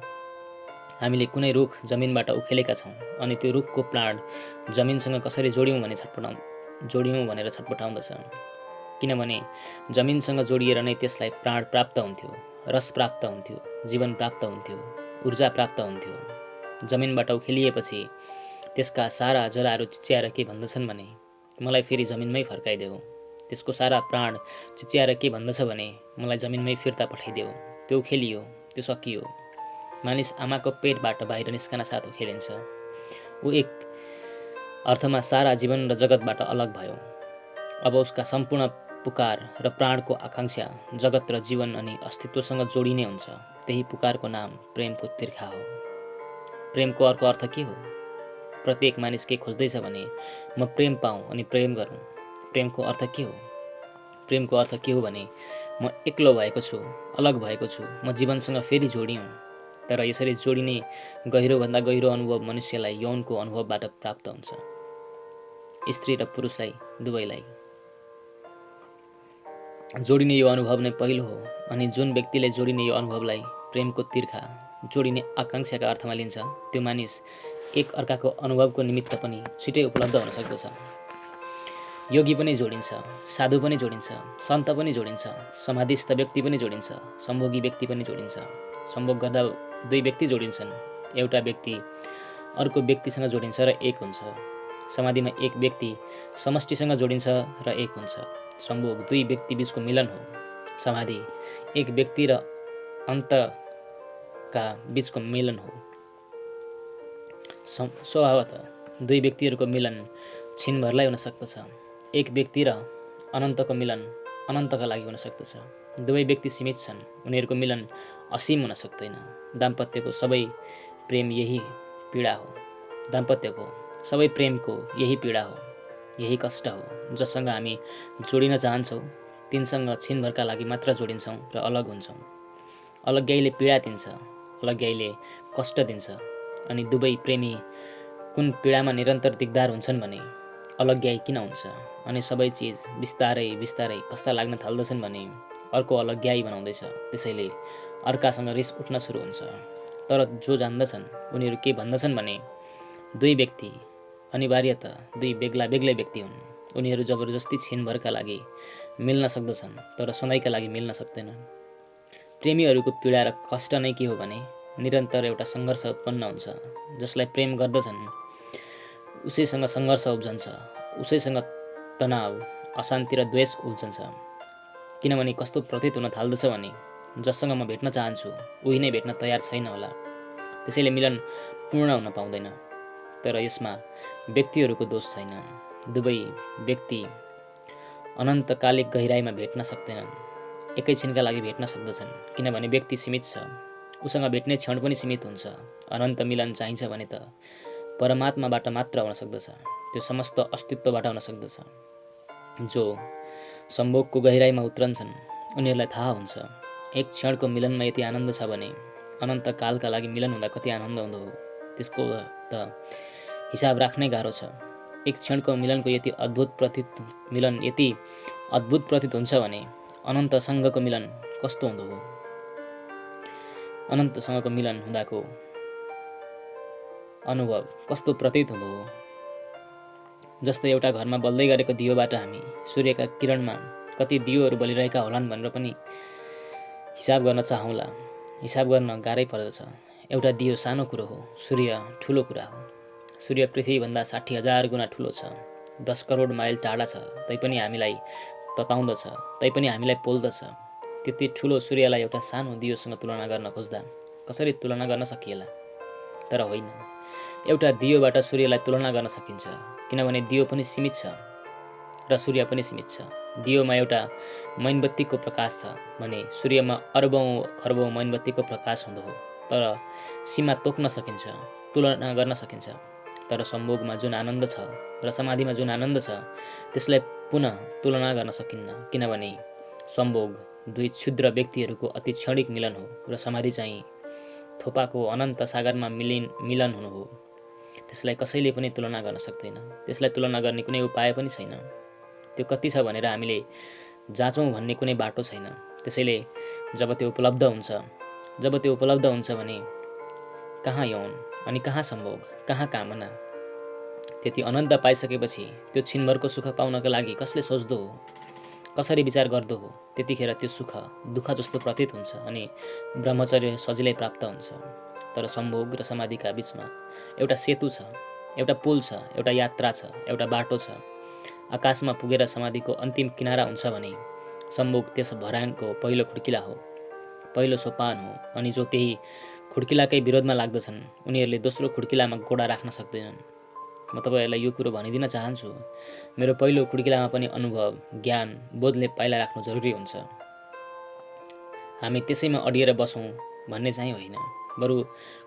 हामीले कुनै रुख जमिनबाट उखेलेका छौँ अनि त्यो रुखको प्राण जमिनसँग कसरी जोड्यौँ भनेर छटपटाउँदछ। किनभने जमिनसँग जोडिएर नै त्यसलाई प्राण प्राप्त हुन्थ्यो, रस प्राप्त हुन्थ्यो, जीवन प्राप्त हुन्थ्यो, ऊर्जा प्राप्त हुन्थ्यो। जमिनबाट उखेलिएपछि त्यसका सारा जराहरू चिच्याएर के भन्दछन् भने मलाई फेरि जमिनमै फर्काइदेऊ। त्यसको सारा प्राण चिच्याएर के भन्दछ भने मलाई जमिनमै फिर्ता पठाइदेऊ। त्यो उखेलियो, त्यो सकियो। मानिस आमाको पेटबाट बाहिर निस्कन साथ उखेलिन्छ। ऊ एक अर्थमा सारा जीवन र जगतबाट अलग भयो। अब उसका सम्पूर्ण पुकार र प्राणको आकाङ्क्षा जगत र जीवन अनि अस्तित्वसँग जोडिने हुन्छ। त्यही पुकारको नाम प्रेमको तिर्खा हो। प्रेमको अर्को अर्थ के हो? प्रत्येक मानिस के खोज्दैछ भने म प्रेम पाऊँ अनि प्रेम गरौँ। प्रेमको अर्थ के हो? प्रेमको अर्थ के हो भने म एक्लो भएको छु, अलग भएको छु, म जीवनसँग फेरि जोडियौँ। तर यसरी जोडिने गहिरोभन्दा गहिरो अनुभव मनुष्यलाई यौनको अनुभवबाट प्राप्त हुन्छ। स्त्री र पुरुषलाई दुवैलाई जोडिने यो अनुभव नै पहिलो हो अनि जुन व्यक्तिले जोडिने यो अनुभवलाई प्रेमको तिर्खा, जोडिने आकाङ्क्षाका अर्थमा लिन्छ त्यो मानिस एक अर्काको अनुभवको निमित्त पनि छिटै उपलब्ध हुन सक्दछ। योगी पनि जोडिन्छ, साधु पनि जोडिन्छ, सन्त पनि जोडिन्छ, समाधिस्थ व्यक्ति पनि जोडिन्छ, सम्भोगी व्यक्ति पनि जोडिन्छ। सम्भोग गर्दा दुई व्यक्ति जोडिन्छन्। एउटा व्यक्ति अर्को व्यक्तिसँग जोडिन्छ र एक हुन्छ। समाधिमा एक व्यक्ति समष्टिसँग जोडिन्छ र एक हुन्छ। सम्भोग दुई व्यक्ति बीचको मिलन हो। समाधि एक व्यक्ति र अन्तका बीचको मिलन हो। स्वभावतः दुई व्यक्तिहरूको मिलन छिनभरलाई हुन सक्दछ। एक व्यक्ति र अनन्तको मिलन अनन्तका लागि हुन सक्दछ। दुवै व्यक्ति सीमित छन्, उनीहरूको मिलन असीम हुन सक्दैन। दाम्पत्यको सबै प्रेम यही पीडा हो। दाम्पत्यको सबै प्रेमको यही पीडा हो, यही कष्ट हो। जससँग हामी जोडिन चाहन्छौँ तिनसँग छिनभरका लागि मात्र जोडिन्छौँ र अलग हुन्छौँ। अलग्याइले पीडा दिन्छ, अलग्याइले कष्ट दिन्छ अनि दुवै प्रेमी कुन पीडामा निरन्तर दिगदार हुन्छन् भने अलग्याइ किन हुन्छ अनि सबै चिज बिस्तारै बिस्तारै कस्ता लाग्न थाल्दछन् भने अर्को अलग्याइ बनाउँदैछ। त्यसैले अर्कासँग रिस उठ्न सुरु हुन्छ। तर जो जान्दछन् उनीहरू के भन्दछन् भने दुई व्यक्ति अनिवार्यतः दुई बेग्ला बेग्लै व्यक्ति हुन्। उनीहरू जबरजस्ती छिनभरका लागि मिल्न सक्दछन् तर सधैँका लागि मिल्न सक्दैनन्। प्रेमीहरूको पीडा र कष्ट नै के हो भने निरन्तर एउटा सङ्घर्ष उत्पन्न हुन्छ। जसलाई प्रेम गर्दछन् उसैसँग सङ्घर्ष उब्जन्छ, उसैसँग तनाव, अशान्ति र द्वेष उब्जन्छ। किनभने कस्तो प्रतीत हुन थाल्दछ भने जससँग म भेट्न चाहन्छु उही नै भेट्न तयार छैन होला। त्यसैले मिलन पूर्ण हुन पाउँदैन। तर यसमा व्यक्तिहरूको दोष छैन। दुवै व्यक्ति अनन्तकालिक गहिराइमा भेट्न सक्दैनन्, एकैछिनका लागि भेट्न सक्दछन्। किनभने व्यक्ति सीमित छ, उसँग भेट्ने क्षण पनि सीमित हुन्छ। अनन्त मिलन चाहिन्छ भने त परमात्माबाट मात्र हुन सक्दछ, त्यो समस्त अस्तित्वबाट हुन सक्दछ। जो सम्भोगको गहिराइमा उत्रन्छन् उनीहरूलाई थाहा हुन्छ एक क्षणको मिलनमा यति आनन्द छ भने अनन्त कालका लागि मिलन हुँदा कति आनन्द हुँदो हो। त्यसको त हिसाब राख्नै गाह्रो छ। एक क्षणको मिलनको यति अद्भुत प्रतीत हुन्छ भने अनन्तसँगको मिलन कस्तो हुँदो हो। अनन्तसँगको मिलन हुँदाको अनुभव कस्तो प्रतीत हुँदो हो। जस्तै एउटा घरमा बल्दै गरेको दियोबाट हामी सूर्यका किरणमा कति दियोहरू बलिरहेका होलान् भनेर पनि हिसाब गर्न चाहौँला। हिसाब गर्न गाह्रै पर्दछ। एउटा दियो सानो कुरो हो, सूर्य ठुलो कुरा हो। सूर्य पृथ्वीभन्दा 60,000 गुणा ठुलो छ, 10 करोड माइल टाढा छ, तैपनि हामीलाई तताउँदछ, तैपनि हामीलाई पोल्दछ। त्यति ठुलो सूर्यलाई एउटा सानो दियोसँग तुलना गर्न खोज्दा कसरी तुलना गर्न सकिएला? तर होइन, एउटा दियोबाट सूर्यलाई तुलना गर्न सकिन्छ। किनभने दियो पनि सीमित छ र सूर्य पनि सीमित छ। दियोमा एउटा मैनबत्तीको प्रकाश छ भने सूर्यमा अरबौँ खरबौँ मैनबत्तीको प्रकाश हुँदो हो। तर सीमा तोक्न सकिन्छ, तुलना गर्न सकिन्छ। तर सम्भोगमा जुन आनन्द छ र समाधिमा जुन आनन्द छ त्यसलाई पुनः तुलना गर्न सकिन्न। किनभने सम्भोग दुई क्षुद्र व्यक्तिहरूको अति क्षणिक मिलन हो र समाधि चाहिँ थोपाको अनन्त सागरमा मिलन हुनु हो। त्यसलाई कसैले पनि तुलना गर्न सक्दैन। त्यसलाई तुलना गर्ने कुनै उपाय पनि छैन। त्यो कति छ भनेर हामीले जाँचौँ भन्ने कुनै बाटो छैन। त्यसैले जब त्यो उपलब्ध हुन्छ भने कहाँ यौन अनि कहाँ सम्भोग, कहाँ कामना। त्यति अनन्त पाइसकेपछि त्यो छिनभरको सुख पाउनका लागि कसले सोच्दो हो, कसरी विचार गर्दो हो? त्यतिखेर त्यो सुख दुःख जस्तो प्रतीत हुन्छ अनि ब्रह्मचर्य सजिलै प्राप्त हुन्छ। तर सम्भोग र समाधिका बिचमा एउटा सेतु छ, एउटा पुल छ, एउटा यात्रा छ, एउटा बाटो छ। आकाशमा पुगेर समाधिको अन्तिम किनारा हुन्छ भने सम्भोग त्यस भराङको पहिलो खुड्किला हो, पहिलो सोपान हो। अनि जो त्यही खुड्किलाकै विरोधमा लाग्दछन् उनीहरूले दोस्रो खुड्किलामा गोडा राख्न सक्दैनन्। म तपाईँहरूलाई यो कुरो भनिदिन चाहन्छु, मेरो पहिलो खुड्किलामा पनि अनुभव, ज्ञान, बोधले पाइला राख्नु जरुरी हुन्छ। हामी त्यसैमा अडिएर बसौँ भन्ने चाहिँ होइन, बरु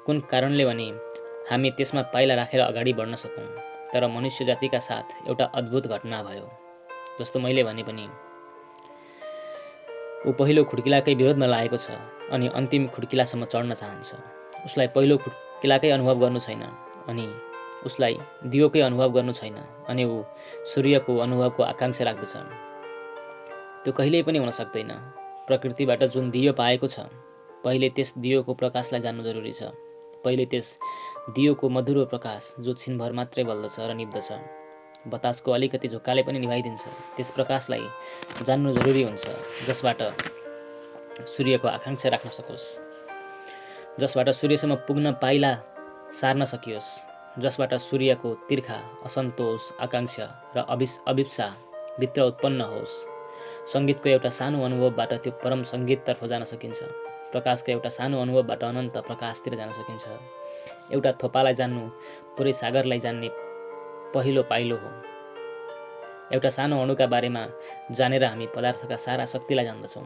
कुन कारणले भने हामी त्यसमा पाइला राखेर अगाडि बढ्न सकौँ। तर मनुष्य जातिका साथ एउटा अद्भुत घटना भयो। जस्तो मैले भने पनि ऊ पहिलो खुड्किलाकै विरोधमा लागेको छ अनि अन्तिम खुड्किलासम्म चढ्न चाहन्छ। उसलाई पहिलो खुड्किलाकै अनुभव गर्नु छैन अनि उसलाई दियोकै अनुभव गर्नु छैन अनि ऊ सूर्यको अनुभवको आकाङ्क्षा राख्दछ। त्यो कहिल्यै पनि हुन सक्दैन। प्रकृतिबाट जुन दियो पाएको छ पहिले त्यस दियोको प्रकाशलाई जान्नु जरुरी छ। पहिले त्यस दियोको मधुरो प्रकाश जो छिनभर मात्रै बल्दछ र निप्दछ, बतासको अलिकति झोक्काले पनि निभाइदिन्छ, त्यस प्रकाशलाई जान्नु जरुरी हुन्छ। जसबाट सूर्यको आकाङ्क्षा राख्न सकोस्, जसबाट सूर्यसम्म पुग्न पाइला सार्न सकियोस्, जसबाट सूर्यको तिर्खा असन्तोष, आकाङ्क्षा र अभिप्सा भित्र उत्पन्न होस्। सङ्गीतको एउटा सानो अनुभवबाट त्यो परम सङ्गीततर्फ जान सकिन्छ। प्रकाशको एउटा सानो अनुभवबाट अनन्त प्रकाशतिर जान सकिन्छ। एउटा थोपालाई जान्नु पुरै सागरलाई जान्ने पहिलो पाइलो हो। एउटा सानो अणुका बारेमा जानेर हामी पदार्थका सारा शक्तिलाई जान्दछौँ।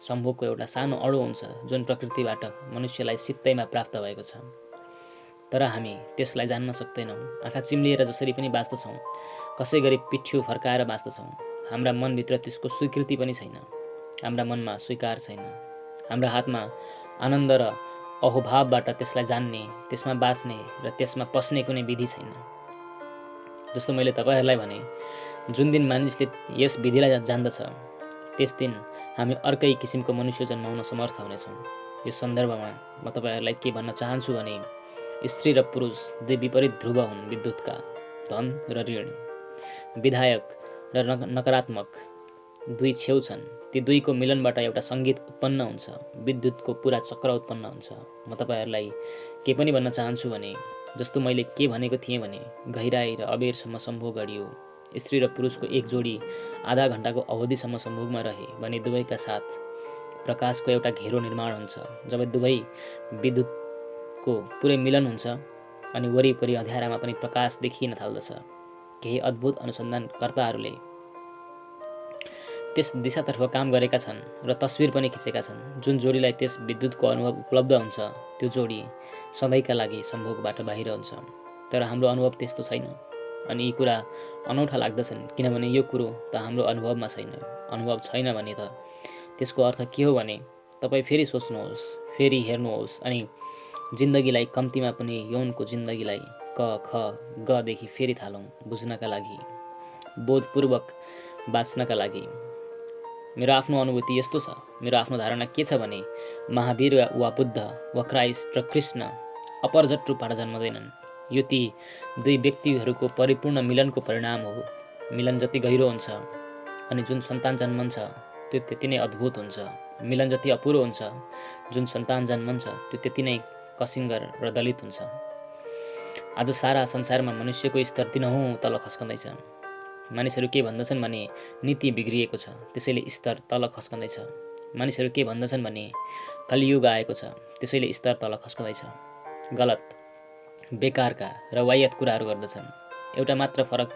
सम्भोगको एउटा सानो अणु हुन्छ जुन प्रकृतिबाट मनुष्यलाई सित्तैमा प्राप्त भएको छ। तर हामी त्यसलाई जान्न सक्दैनौँ। आँखा चिम्लिएर जसरी पनि बाँच्दछौँ, कसै गरी पिठ्यु फर्काएर बाँच्दछौँ। हाम्रा मनभित्र त्यसको स्वीकृति पनि छैन। हाम्रा मनमा स्वीकार छैन। हाम्रा हातमा आनन्द र अहोभावबाट त्यसलाई जान्ने, त्यसमा बाँच्ने र त्यसमा पस्ने कुनै विधि छैन। जस्तो मैले तपाईँहरूलाई भने, जुन दिन मानिसले यस विधिलाई जान्दछ त्यस दिन हामी अर्कै किसिमको मनुष्य जन्माउन समर्थ हुनेछौँ। यस सन्दर्भमा म तपाईँहरूलाई के भन्न चाहन्छु भने, स्त्री र पुरुष दुई विपरीत ध्रुव हुन् विद्युतका, धन र ऋण, विधायक र नकारात्मक दुई छेउ छन्। ती दुईको मिलनबाट एउटा सङ्गीत उत्पन्न हुन्छ, विद्युतको पुरा चक्र उत्पन्न हुन्छ। म तपाईँहरूलाई के पनि भन्न चाहन्छु भने, जस्तो मैले के भनेको थिएँ भने, गहिराई र अबेरसम्म सम्भोग गरियो। स्त्री र पुरुषको एक जोडी आधा घन्टाको अवधिसम्म सम्भोगमा रहे भने दुवैका साथ प्रकाशको एउटा घेरो निर्माण हुन्छ। जब दुवै विद्युतको पुरै मिलन हुन्छ अनि वरिपरि अँध्यारामा पनि प्रकाश देखिन थाल्दछ। केही अद्भुत अनुसन्धानकर्ताहरूले त्यस दिशातर्फ काम गरेका छन् र तस्बिर पनि खिचेका छन्। जुन जोडीलाई त्यस विद्युतको अनुभव उपलब्ध हुन्छ त्यो जोडी सधैँका लागि सम्भोगबाट बाहिर हुन्छ। तर हाम्रो अनुभव त्यस्तो छैन अनि यी कुरा अनौठा लाग्दछन्, किनभने यो कुरो त हाम्रो अनुभवमा छैन। अनुभव छैन भने त त्यसको अर्थ के हो भने, तपाईँ फेरि सोच्नुहोस्, फेरि हेर्नुहोस् अनि जिन्दगीलाई, कम्तीमा पनि यौनको जिन्दगीलाई क ख गदेखि फेरि थालौँ बुझ्नका लागि, बोधपूर्वक बाँच्नका लागि। मेरो आफ्नो अनुभूति यस्तो छ, मेरो आफ्नो धारणा के छ भने, महावीर वा बुद्ध वा क्राइस्ट र कृष्ण अपरझट रूपबाट जन्मदैनन्। यो ती दुई व्यक्तिहरूको परिपूर्ण मिलनको परिणाम हो। मिलन जति गहिरो हुन्छ अनि जुन सन्तान जन्मन्छ त्यो त्यति नै अद्भुत हुन्छ। मिलन जति अपुरो हुन्छ, जुन सन्तान जन्मन्छ त्यो त्यति नै कसिङ्गर र दलित हुन्छ। आज सारा संसारमा मनुष्यको स्तर दिनहुँ तल खस्कँदैछ। मानिसहरू के भन्दछन् भने, नीति बिग्रिएको छ त्यसैले स्तर तल खस्कँदैछ। मानिसहरू के भन्दछन् भने, कलियुग आएको छ त्यसैले स्तर तल खस्कँदैछ। गलत, बेकारका र वायत कुराहरू गर्दछन्। एउटा मात्र फरक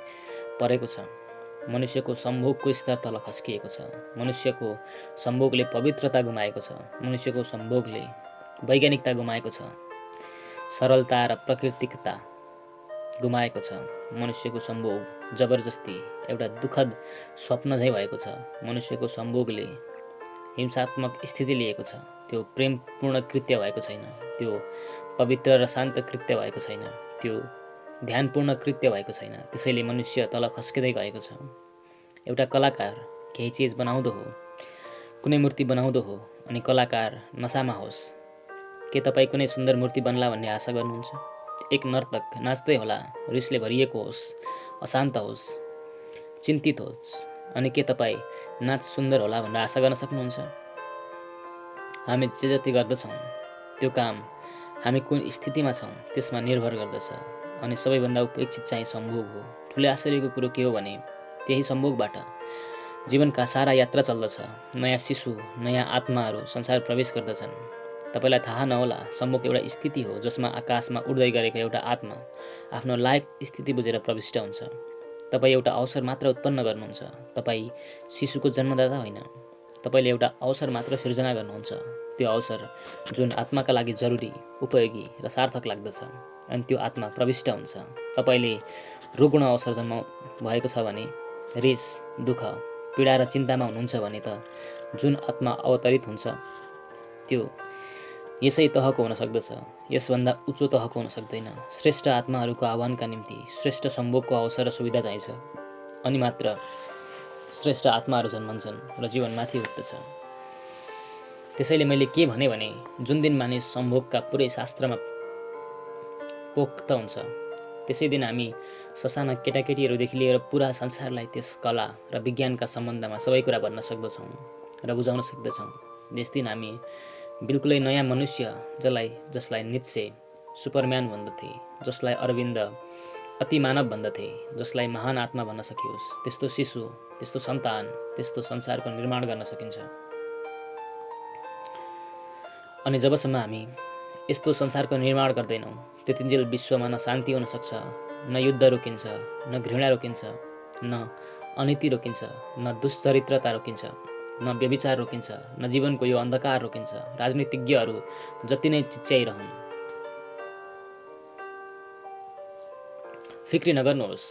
परेको छ, मनुष्यको सम्भोगको स्तर तल खस्किएको छ। मनुष्यको सम्भोगले पवित्रता गुमाएको छ। मनुष्यको सम्भोगले वैज्ञानिकता गुमाएको छ, सरलता र प्राकृतिकता गुमाएको छ। मनुष्यको सम्भोग जबरजस्ती एउटा दुःखद स्वप्न झैँ भएको छ। मनुष्यको सम्भोगले हिंसात्मक स्थिति लिएको छ। त्यो प्रेमपूर्ण कृत्य भएको छैन, त्यो पवित्र र शान्त कृत्य भएको छैन, त्यो ध्यानपूर्ण कृत्य भएको छैन। त्यसैले मनुष्य तल खस्किँदै गएको छ। एउटा कलाकार केही चिज बनाउँदो हो, कुनै मूर्ति बनाउँदो हो अनि कलाकार नसामा होस्, के तपाईँ कुनै सुन्दर मूर्ति बन्ला भन्ने आशा गर्नुहुन्छ? एक नर्तक नाच्दै होला, रिसले भरिएको होस्, अशान्त होस्, चिन्तित होस्, अनि के तपाईँ नाच सुन्दर होला भनेर आशा गर्न सक्नुहुन्छ? हामी जे जति गर्दछौँ त्यो काम हामी कुन स्थितिमा छौँ त्यसमा निर्भर गर्दछ। अनि सबैभन्दा उपेक्षित चाहिँ सम्भोग हो। ठुलो आश्चर्यको कुरो के हो भने, त्यही सम्भोगबाट जीवनका सारा यात्रा चल्दछ। नयाँ शिशु, नयाँ आत्माहरू संसार प्रवेश गर्दछन्। तपाईँलाई थाहा नहोला, सम्भोग एउटा स्थिति हो जसमा आकाशमा उड्दै गरेको एउटा आत्मा आफ्नो लायक स्थिति बुझेर प्रविष्ट हुन्छ। तपाईँ एउटा अवसर मात्र उत्पन्न गर्नुहुन्छ। तपाईँ शिशुको जन्मदाता होइन, तपाईँले एउटा अवसर मात्र सिर्जना गर्नुहुन्छ। त्यो अवसर जुन आत्माका लागि जरुरी, उपयोगी र सार्थक लाग्दछ, अनि त्यो आत्मा प्रविष्ट हुन्छ। तपाईँले रुग्ण अवसर जन्म भएको छ भने, रिस, दुःख, पीडा र चिन्तामा हुनुहुन्छ भने त जुन आत्मा अवतरित हुन्छ त्यो यसै तहको हुन सक्दछ, यसभन्दा उच्च तहको हुन सक्दैन। श्रेष्ठ आत्माहरूको आह्वानका निम्ति श्रेष्ठ सम्भोगको अवसर र सुविधा चाहिन्छ, अनि मात्र श्रेष्ठ आत्माहरू जन्मन्छन् र जीवनमाथि उठ्दछ। त्यसैले मैले के भने जुन दिन मानिस सम्भोगका पुरै शास्त्रमा पोख्त हुन्छ त्यसै दिन हामी ससाना केटाकेटीहरूदेखि लिएर पुरा संसारलाई त्यस कला र विज्ञानका सम्बन्धमा सबै कुरा भन्न सक्दछौँ र बुझाउन सक्दछौँ। त्यस दिन हामी बिल्कुलै नयाँ मनुष्य, जसलाई नित्से सुपरम्यान भन्दथे, जसलाई अरविन्द अति मानव भन्दथे, जसलाई महान आत्मा भन्न सकियोस्, त्यस्तो शिशु, त्यस्तो सन्तान, त्यस्तो संसारको निर्माण गर्न सकिन्छ। अनि जबसम्म हामी यस्तो संसारको निर्माण गर्दैनौँ त्यतिन्जेल विश्वमा न शान्ति हुन सक्छ, न युद्ध रोकिन्छ, न घृणा रोकिन्छ, न अनीति रोकिन्छ, न दुश्चरित्रता रोकिन्छ, न व्यभिचार रोकिन्छ, न जीवनको यो अन्धकार रोकिन्छ। राजनीतिज्ञहरू जति नै चिच्याइरहन्, फिक्री नगर्नुहोस्,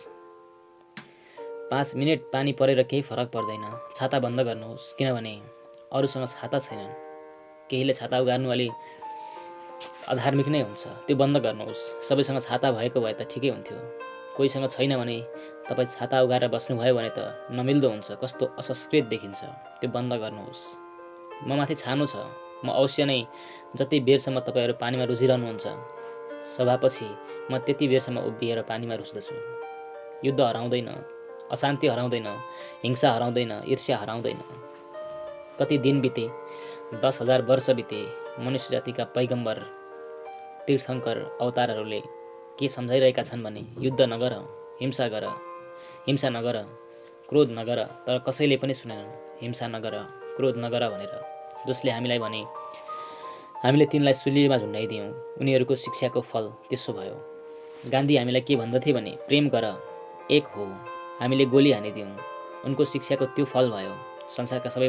5 मिनेट पानी परेर केही फरक पर्दैन। छाता बन्द गर्नुहोस्, किनभने अरूसँग छाता छैनन्। केहीले छाता उगार्नु अलि अधार्मिक नै हुन्छ, त्यो बन्द गर्नुहोस्। सबैसँग छाता भएको भए त ठिकै हुन्थ्यो। कोहीसँग छैन भने तपाईँ छाता उघाएर बस्नुभयो भने त नमिल्दो हुन्छ, कस्तो असंस्कृत देखिन्छ। त्यो बन्द गर्नुहोस्। म माथि छानो छ। म अवश्य नै जति बेरसम्म तपाईँहरू पानीमा रुझिरहनुहुन्छ, सभापछि म त्यति बेरसम्म उभिएर पानीमा रुच्दछु। युद्ध हराउँदैन, अशान्ति हराउँदैन, हिंसा हराउँदैन, ईर्ष्या हराउँदैन। कति दिन बिते, 10,000 वर्ष बिते। मनुष्य जातिका पैगम्बर, तीर्थङ्कर, अवतारहरूले के सम्झाइरहेका छन् भने युद्ध नगर, हिंसा गर, हिंसा नगर, क्रोध नगर। तर कसैले पनि सुनेनन्, हिंसा नगर, क्रोध नगर भनेर। जसले हामीलाई भने हामीले तिनलाई सुलीमा झुन्डाइदियौँ। उनीहरूको शिक्षाको फल त्यसो भयो। गान्धी हामीलाई के भन्दथे भने प्रेम गर, एक हो। हामीले गोली हानिदियौँ। उनको शिक्षाको त्यो फल भयो। संसारका सबै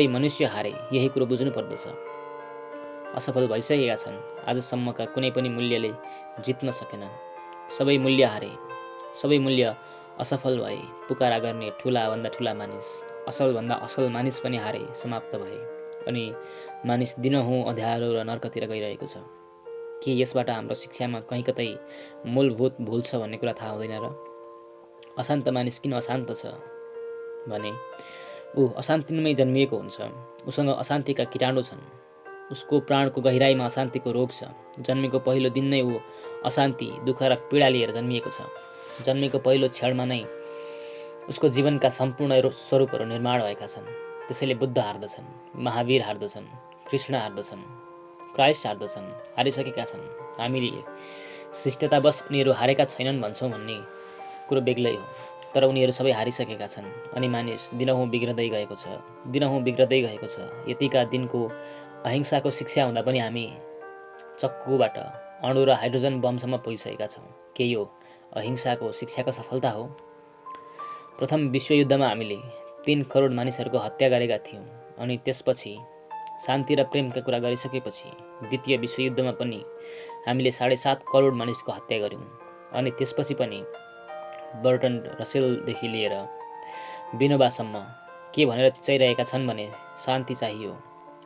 मनुष्य हारे। यही कुरो बुझ्नु पर्दछ। असफल भइसकेका छन्। आजसम्मका कुनै पनि मूल्यले जित्न सकेनन्। सबै मूल्य हारे, सबै मूल्य असफल भए। पुकारा गर्ने ठुलाभन्दा ठुला मानिस, असलभन्दा असल मानिस पनि हारे, समाप्त भए। अनि मानिस दिनहुँ अँध्यारो र नर्कतिर गइरहेको छ। के यसबाट हाम्रो शिक्षामा कहीँ कतै मूलभूत भूल छ भन्ने कुरा थाहा हुँदैन र? अशान्त मानिस किन अशान्त छ भने ऊ अशान्तिमै जन्मिएको हुन्छ। उसँग अशान्तिका कीटाणु छन्। उसको प्राणको गहिराईमा अशान्तिको रोग छ। जन्मेको पहिलो दिन नै ऊ अशान्ति, दुःख र पीडा लिएर जन्मिएको छ। जन्मेको पहिलो क्षणमा नै उसको जीवनका सम्पूर्ण स्वरूपहरू निर्माण भएका छन्। त्यसैले बुद्ध हार्दछन्, महावीर हार्दछन्, कृष्ण हार्दछन्, क्राइस्ट हार्दछन्, हारिसकेका छन्। हामीले शिष्टतावश उनीहरू हारेका छैनन् भन्छौँ भन्ने कुरो बेग्लै हो। तर उनीहरू सबै हारिसकेका छन्। अनि मानिस दिनहुँ बिग्रदै गएको छ, दिनहुँ बिग्रदै गएको छ। यतिका दिनको अहिंसाको शिक्षा हुँदा पनि हामी चक्कुबाट अणु र हाइड्रोजन बमसम्म पुगिसकेका छौँ। के यो अहिंसाको शिक्षाको सफलता हो? प्रथम विश्वयुद्धमा हामीले 3 करोड मानिसहरूको हत्या गरेका थियौँ। अनि त्यसपछि शान्ति र प्रेमका कुरा गरिसकेपछि द्वितीय विश्वयुद्धमा पनि हामीले 7.5 करोड मानिसको हत्या गऱ्यौँ। अनि त्यसपछि पनि बर्टन रसेलदेखि लिएर विनोबासम्म के भनेर चिचाइरहेका छन् भने शान्ति चाहियो,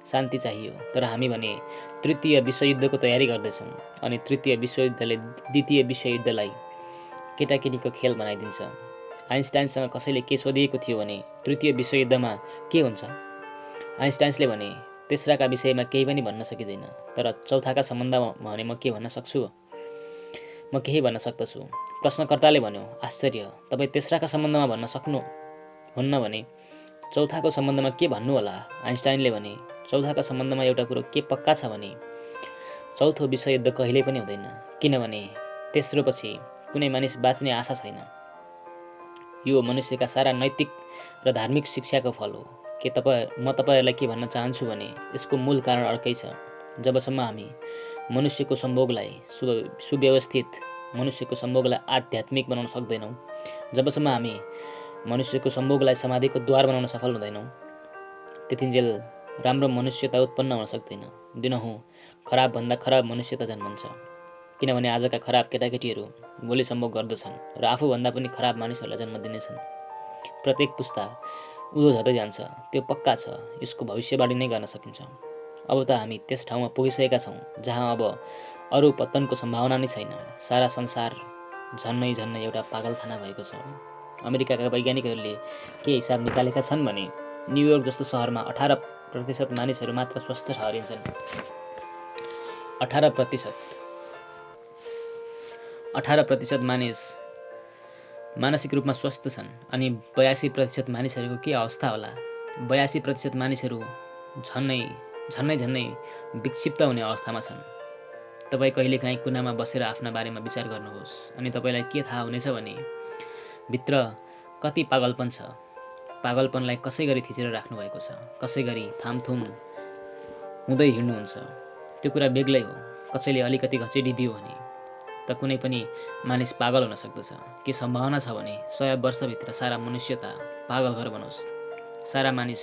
शान्ति चाहियो। तर हामी भने तृतीय विश्वयुद्धको तयारी गर्दैछौँ। अनि तृतीय विश्वयुद्धले द्वितीय विश्वयुद्धलाई केटाकेटीको खेल बनाइदिन्छ। आइन्स्टाइनसँग कसैले के सोधिएको थियो भने तृतीय विश्वयुद्धमा के हुन्छ? आइन्स्टाइन्सले भने तेस्राका विषयमा केही पनि भन्न सकिँदैन। तर चौथाका सम्बन्धमा भने म के भन्न सक्छु? म केही भन्न सक्दछु। प्रश्नकर्ताले भन्यो, आश्चर्य, तपाईँ तेस्राका सम्बन्धमा भन्न सक्नु हुन्न भने चौथाको सम्बन्धमा के भन्नु होला? आइन्स्टाइनले भने चौथाका सम्बन्धमा एउटा कुरो के पक्का छ भने चौथो विश्वयुद्ध कहिल्यै पनि हुँदैन। किनभने तेस्रो पछि कुनै मानिस बाँच्ने आशा छैन। यो मनुष्यका सारा नैतिक र धार्मिक शिक्षाको फल हो। म तपाईँहरूलाई के भन्न चाहन्छु भने यसको मूल कारण अर्कै छ। जबसम्म हामी मनुष्यको सम्भोगलाई सुव्यवस्थित, मनुष्यको सम्भोगलाई आध्यात्मिक बनाउन सक्दैनौँ, जबसम्म हामी मनुष्यको सम्भोगलाई समाधिको द्वार बनाउन सफल हुँदैनौँ, त्यतिन्जेल राम्रो मनुष्यता उत्पन्न हुन सक्दैन। दिनहुँ खराबभन्दा खराब मनुष्यता जन्मन्छ। किनभने आजका खराब केटाकेटीहरू भोलि सम्भोग गर्दछन् र आफूभन्दा पनि खराब मानिसहरूलाई जन्म दिनेछन्। प्रत्येक पुस्ता उधो झर्दै जान्छ, त्यो पक्का छ। यसको भविष्यवाणी नै गर्न सकिन्छ। अब त हामी त्यस ठाउँमा पुगिसकेका छौँ जहाँ अब अरू पतनको सम्भावना नै छैन। सारा संसार झन्नै एउटा पागलखाना भएको छ। अमेरिकाका वैज्ञानिकहरूले के हिसाब निकालेका छन् भने न्युयोर्क जस्तो सहरमा 18% मानिसहरू मात्र स्वस्थ ठहरिन्छन्। 18% मानिस मानसिक रूपमा स्वस्थ छन्। अनि 82% मानिसहरूको के अवस्था होला? 82% मानिसहरू झन्नै विक्षिप्त हुने अवस्थामा छन्। तपाईँ कहिलेकाहीँ कुनामा बसेर आफ्ना बारेमा विचार गर्नुहोस् अनि तपाईँलाई के थाहा हुनेछ भने भित्र कति पागलपन छ। पागलपनलाई कसै गरी थिचेर राख्नु भएको छ, कसै गरी थामथुम हुँदै हिँड्नुहुन्छ। त्यो कुरा बेग्लै हो। कसैले अलिकति घचिडिदियो भने त कुनै पनि मानिस पागल हुन सक्दछ। के सम्भावना छ भने 100 वर्षभित्र सारा मनुष्यता पागल घर बनोस्, सारा मानिस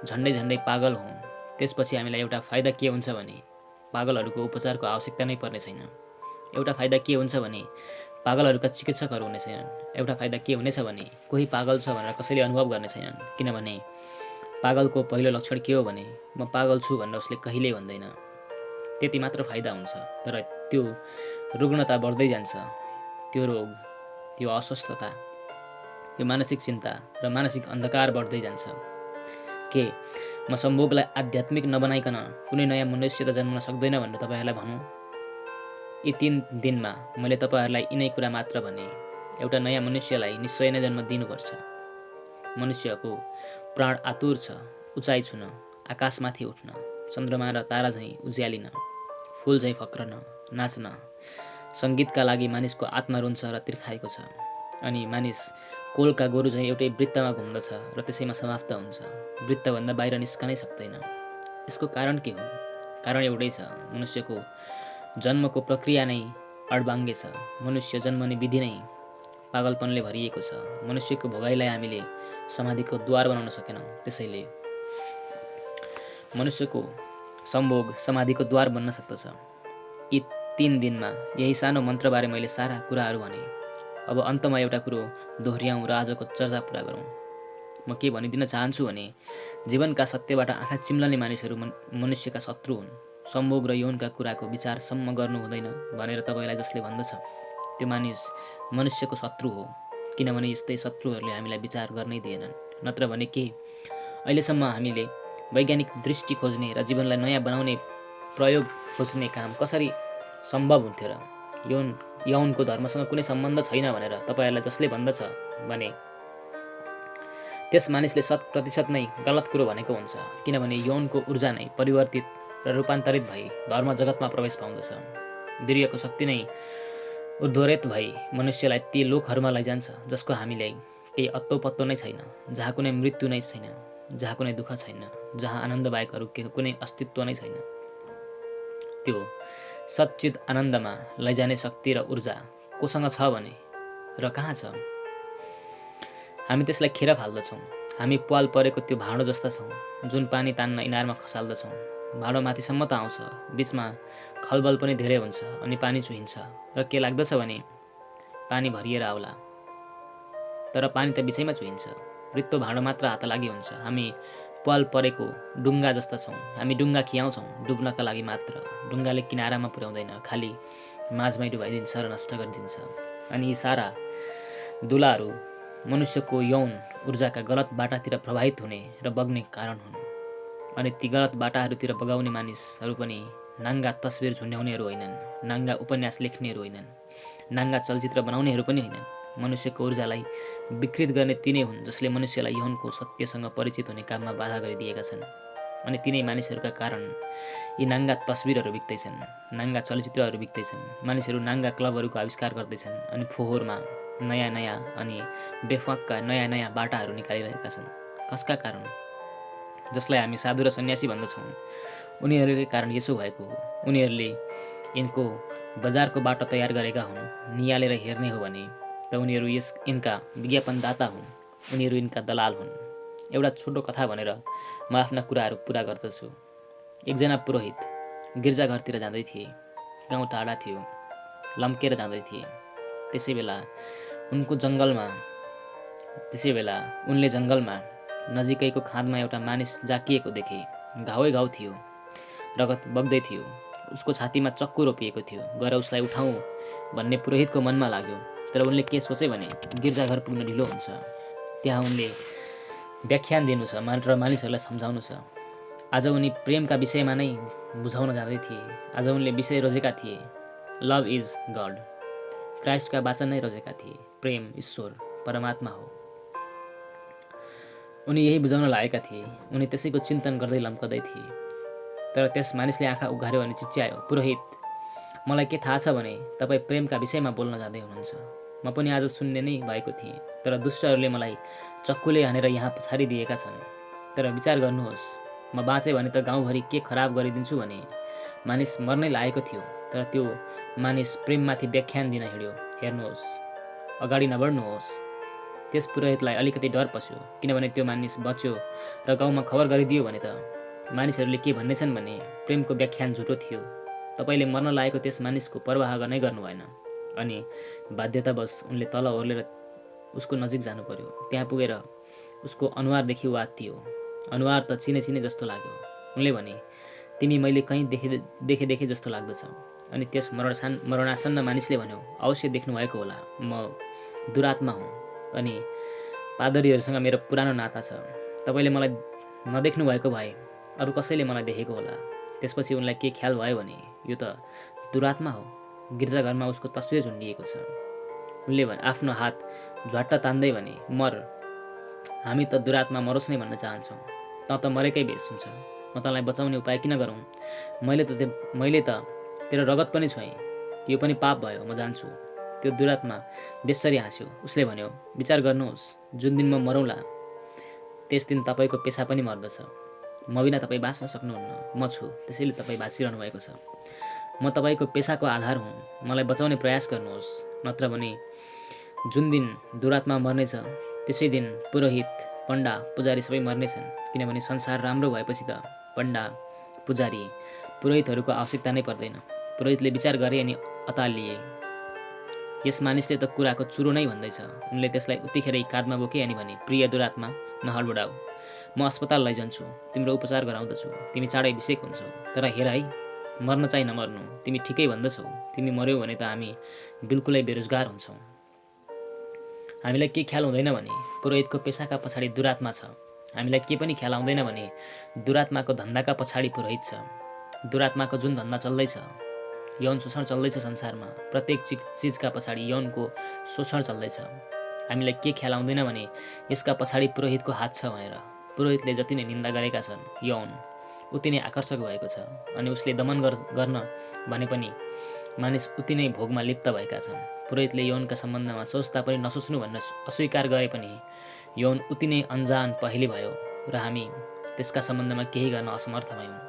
झन्डै पागल हुन्। त्यसपछि हामीलाई एउटा फाइदा के हुन्छ भने पागलहरूको उपचारको आवश्यकता नै पर्ने छैन। एउटा फाइदा के हुन्छ भने पागलहरूका चिकित्सकहरू हुने छैनन्। एउटा फाइदा के हुनेछ भने कोही पागल छ भनेर कसैले अनुभव गर्ने छैनन्। किनभने पागलको पहिलो लक्षण के हो भने म पागल छु भनेर उसले कहिल्यै भन्दैन। त्यति मात्र फाइदा हुन्छ। तर त्यो रुग्णता बढ्दै जान्छ। त्यो रोग, त्यो अस्वस्थता, यो मानसिक चिन्ता र मानसिक अन्धकार बढ्दै जान्छ। के म सम्भोगलाई आध्यात्मिक नबनाइकन कुनै नयाँ मनुष्य त जन्मन सक्दैन भनेर तपाईँहरूलाई भनौँ? यी 3 दिनमा मैले तपाईँहरूलाई यिनै कुरा मात्र भने। एउटा नयाँ मनुष्यलाई निश्चय नै जन्म दिनुपर्छ। मनुष्यको प्राण आतुर छ उचाइ छुन, आकाशमाथि उठ्न, चन्द्रमा र तारा झैँ उज्यालिन, फुल झैँ फक्रन, नाच्न। सङ्गीतका लागि मानिसको आत्मा रुन्छ र तिर्खाएको छ। अनि मानिस कोलका गोरु झैँ एउटै वृत्तमा घुम्दछ र त्यसैमा समाप्त हुन्छ। वृत्तभन्दा बाहिर निस्कनै सक्दैन। यसको कारण के हो? कारण एउटै छ, मनुष्यको जन्मको प्रक्रिया नै अडबाङ्गे छ। मनुष्य जन्मने विधि नै पागलपनले भरिएको छ। मनुष्यको भोगाइलाई हामीले समाधिको द्वार बनाउन सकेनौँ। त्यसैले मनुष्यको सम्भोग समाधिको द्वार बन्न सक्दछ। यी 3 दिनमा यही सानो मन्त्रबारे मैले सारा कुराहरू भने। अब अन्तमा एउटा कुरो दोहोऱ्याउँ र आजको चर्चा पुरा गरौँ। म के भनिदिन चाहन्छु भने जीवनका सत्यबाट आँखा चिम्लने मानिसहरू मनुष्यका शत्रु हुन्। सम्भोग र यौनका कुराको विचारसम्म गर्नु हुँदैन भनेर तपाईँलाई जसले भन्दछ त्यो मानिस मनुष्यको शत्रु हो। किनभने यस्तै शत्रुहरूले हामीलाई विचार गर्नै दिएनन्। नत्र भने के अहिलेसम्म हामीले वैज्ञानिक दृष्टि खोज्ने र जीवनलाई नयाँ बनाउने प्रयोग खोज्ने काम कसरी सम्भव हुन्थ्यो र? यौनको धर्मसँग कुनै सम्बन्ध छैन भनेर तपाईँहरूलाई जसले भन्दछ भने त्यस मानिसले 100% नै गलत कुरो भनेको हुन्छ। किनभने यौनको ऊर्जा नै परिवर्तित र रूपान्तरित भई धर्म जगतमा प्रवेश पाउँदछ। वीर्यको शक्ति नै उद्धोरित भई मनुष्यलाई ती लोकहरूमा लैजान्छ जसको हामीलाई केही अत्तो पत्तो नै छैन, जहाँ कुनै मृत्यु नै छैन, जहाँ कुनै दुःख छैन, जहाँ आनन्द बाहेक अरू कुनै अस्तित्व नै छैन। त्यो सच्चित आनन्दमा लैजाने शक्ति र ऊर्जा कोसँग छ भने र कहाँ छ? हामी त्यसलाई खेर फाल्दछौँ। हामी प्वाल परेको त्यो भाँडो जस्ता छौँ जुन पानी तान्न इनारमा खसाल्दछौँ। भाँडो माथिसम्म त आउँछ, बिचमा खलबल पनि धेरै हुन्छ अनि पानी चुहिन्छ र के लाग्दछ भने पानी भरिएर आउला, तर पानी त बिचैमा चुहिन्छ। रित्तो भाँडो मात्र हात लागि हुन्छ। हामी प्वाल परेको डुङ्गा जस्ता छौँ। हामी डुङ्गा खियाउँछौँ डुब्नका लागि मात्र। डुङ्गाले किनारामा पुर्याउँदैन, खालि माझमै डुबाइदिन्छ र नष्ट गरिदिन्छ। अनि यी सारा दुलाहरू मनुष्यको यौन ऊर्जाका गलत बाटातिर प्रभावित हुने र बग्ने कारण हुन्। अनि ती गलत बाटाहरूतिर बगाउने मानिसहरू पनि नाङ्गा तस्बिर झुन्ड्याउनेहरू होइनन्, नाङ्गा उपन्यास लेख्नेहरू होइनन्, नाङ्गा चलचित्र बनाउनेहरू पनि होइनन्। मनुष्यको ऊर्जालाई विकृत गर्ने तिनै हुन् जसले मनुष्यलाई यौनको सत्यसँग परिचित हुने काममा बाधा गरिदिएका छन्। अनि तिनै मानिसहरूका कारण यी नाङ्गा तस्बिरहरू बिक्दैछन्, नाङ्गा चलचित्रहरू बिक्दैछन्। मानिसहरू नाङ्गा क्लबहरूको आविष्कार गर्दैछन् अनि फोहोरमा नयाँ नयाँ अनि बेफाकका नयाँ नयाँ बाटाहरू निकालिरहेका छन्। कसका कारण? जसलाई हामी साधु र सन्यासी भन्दछौँ, उनीहरूकै कारण यसो भएको हो। उनीहरूले यिनको बजारको बाटो तयार गरेका हुन्। नियालेर हेर्ने हो भने त उनीहरू यिनका विज्ञापनदाता हुन्, उनीहरू यिनका दलाल हुन्। एउटा छोटो कथा भनेर म आफ्ना कुराहरू पुरा गर्दछु। एकजना पुरोहित गिर्जाघरतिर जाँदै थिए। गाउँ टाढा थियो, लम्केर जाँदै थिए। त्यसै बेला उनले जङ्गलमा नजिकैको खाँदमा एउटा मानिस जाकिएको देखे। घावै घाउ थियो, रगत बग्दै थियो। उसको छातीमा चक्कु रोपिएको थियो। गएर उसलाई उठाउँ भन्ने पुरोहितको मनमा लाग्यो। तर उनले के सोचे भने गिर्जाघर पुग्न ढिलो हुन्छ। त्यहाँ उनले व्याख्यान दिनु छ र मानिसहरूलाई सम्झाउनु छ। आज उनी प्रेमका विषयमा नै बुझाउन जाँदै थिए। आज उनले विषय रोजेका थिए, लभ इज गड। क्राइस्टका वाचन नै रोजेका थिए। प्रेम ईश्वर परमात्मा हो। उनी यही बुझाउन लागेका थिए। उनी त्यसैको चिन्तन गर्दै लम्कदै थिए। तर त्यस मानिसले आँखा उघार्यो अनि चिच्यायो, पुरोहित, मलाई के थाहा छ भने तपाईँ प्रेमका विषयमा बोल्न जाँदै हुनुहुन्छ। म पनि आज सुन्ने नै भएको थिएँ, तर दुष्टहरूले मलाई चक्कुले हानेर यहाँ पछाडि दिएका छन्। तर विचार गर्नुहोस्, म बाँचेँ भने त गाउँभरि के खराब गरिदिन्छु भने। मानिस मर्नै लागेको थियो, तर त्यो मानिस प्रेममाथि व्याख्यान दिन हिँड्यो। हेर्नुहोस्, अगाडि नबढ्नुहोस्। त्यस पुरोहितलाई अलिकति डर पस्यो, किनभने त्यो मानिस बच्यो र गाउँमा खबर गरिदियो भने त मानिसहरूले के भन्नेछन् भने प्रेमको व्याख्यान झुटो थियो। तपाईँले मर्न लागेको त्यस मानिसको पर्वाह गर्नै गर्नु भएन। अनि बाध्यतावश उनले तल ओर्लेर उसको नजिक जानु पर्यो। त्यहाँ पुगेर उसको अनुहारदेखि वात्तियो। अनुहार त चिने जस्तो लाग्यो। उनले भने, तिमी मैले कहीँ देखे जस्तो लाग्दछ। अनि त्यस मरणासन्न मानिसले भन्यो, अवश्य देख्नुभएको होला, म दुरात्मा हुँ अनि पादरीहरूसँग मेरो पुरानो नाता छ। तपाईँले मलाई नदेख्नु भएको भए अरू कसैले मलाई देखेको होला। त्यसपछि उनलाई के ख्याल भयो भने यो त दुरात्मा हो। गिर्जाघरमा उसको तस्बिर झुन्डिएको छ। उनले आफ्नो हात झ्वाट्ट तान्दै भने, मर, हामी त दुरात्मा मरोस् नै भन्न चाहन्छौँ। त मरेकै बेस हुन्छ। म तँलाई बचाउने उपाय किन गरौँ? मैले त तेरो रगत पनि छोएँ। यो पनि पाप भयो, म जान्छु। त्यो दुरात्मा बेसरी हाँस्यो। उसले भन्यो, विचार गर्नुहोस्, जुन दिन म मरौँला त्यस दिन तपाईँको पेसा पनि मर्दछ। म बिना तपाईँ बाँच्न सक्नुहुन्न। म छु, त्यसैले तपाईँ बाँचिरहनु भएको छ। म तपाईँको पेसाको आधार हुँ। मलाई बचाउने प्रयास गर्नुहोस्, नत्र भने जुन दिन दुरात्मा मर्नेछ त्यसै दिन पुरोहित, पण्डा, पुजारी सबै मर्नेछन्। किनभने संसार राम्रो भएपछि त पण्डा, पुजारी, पुरोहितहरूको आवश्यकता नै पर्दैन। पुरोहितले विचार गरे अनि अतालिए। यस मानिसले त कुराको चुरो नै भन्दैछ। उनले त्यसलाई उत्तिखेरै काँधमा बोके अनि भने, प्रिय दुरात्मा, नहडबडाऊ, म अस्पताल लैजान्छु, तिम्रो उपचार गराउँदछु, तिमी चाँडै बिसेक हुन्छौ। तर हेर है, मर्न चाहिँ नमर्नु। तिमी ठिकै भन्दछौ। तिमी मर्यौ भने त हामी बिल्कुलै बेरोजगार हुन्छौँ। हामीलाई के ख्याल हुँदैन भने पुरोहितको पेसाका पछाडि दुरात्मा छ। हामीलाई के पनि ख्याल आउँदैन भने दुरात्माको धन्दाका पछाडि पुरोहित छ। दुरात्माको जुन धन्दा चल्दैछ, यौन शोषण चल्दैछ संसारमा, प्रत्येक चिजका पछाडि यौनको शोषण चल्दैछ। हामीलाई के ख्याल आउँदैन भने यसका पछाडि पुरोहितको हात छ भनेर। पुरोहितले जति नै निन्दा गरेका छन् यौन, उति नै आकर्षक भएको छ। अनि उसले दमन गर्न भने पनि मानिस उति नै भोगमा लिप्त भएका छन्। पुरोहितले यौनका सम्बन्धमा सोच्दा पनि नसोच्नु भन्न अस्वीकार गरे पनि यौन उति नै अन्जान पहेली भयो र हामी त्यसका सम्बन्धमा केही गर्न असमर्थ भयौँ।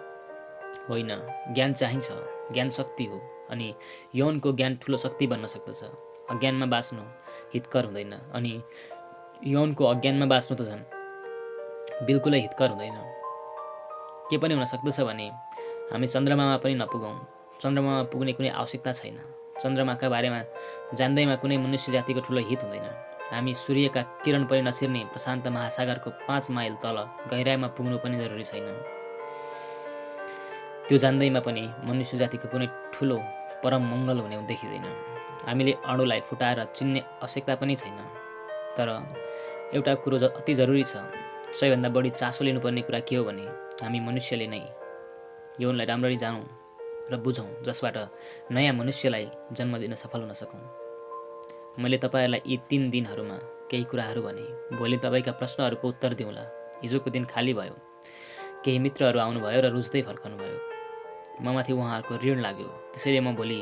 होइन, ज्ञान चाहिन्छ। ज्ञान शक्ति हो अनि यौनको ज्ञान ठुलो शक्ति बन्न सक्दछ। अज्ञानमा बाँच्नु हितकर हुँदैन अनि यौनको अज्ञानमा बाँच्नु त झन् बिल्कुलै हितकर हुँदैन। के पनि हुन सक्दछ भने हामी चन्द्रमामा पनि नपुगौँ। चन्द्रमामा पुग्ने कुनै आवश्यकता छैन। चन्द्रमाका बारेमा जान्दैमा कुनै मनुष्य जातिको ठुलो हित हुँदैन। हामी सूर्यका किरण पनि नछिर्ने प्रशान्त महासागरको 5 माइल तल गहिराइमा पुग्नु पनि जरुरी छैन। त्यो जान्दैमा पनि मनुष्य जातिको कुनै ठुलो परम मङ्गल हुने देखिँदैन। हामीले अणुलाई फुटाएर चिन्ने आवश्यकता पनि छैन। तर एउटा कुरो अति जरुरी छ। सबैभन्दा बढी चासो लिनुपर्ने कुरा के हो भने हामी मनुष्यले नै यौनलाई राम्ररी जानौँ र बुझौँ, जसबाट नयाँ मनुष्यलाई जन्म दिन सफल हुन सकौँ। मैले तपाईँहरूलाई यी 3 दिनहरूमा केही कुराहरू भने। भोलि तपाईँका प्रश्नहरूको उत्तर दिउँला। हिजोको दिन खाली भयो। केही मित्रहरू आउनुभयो र रुच्दै फर्कनुभयो। ममाथि उहाँहरूको ऋण लाग्यो। त्यसैले म भोलि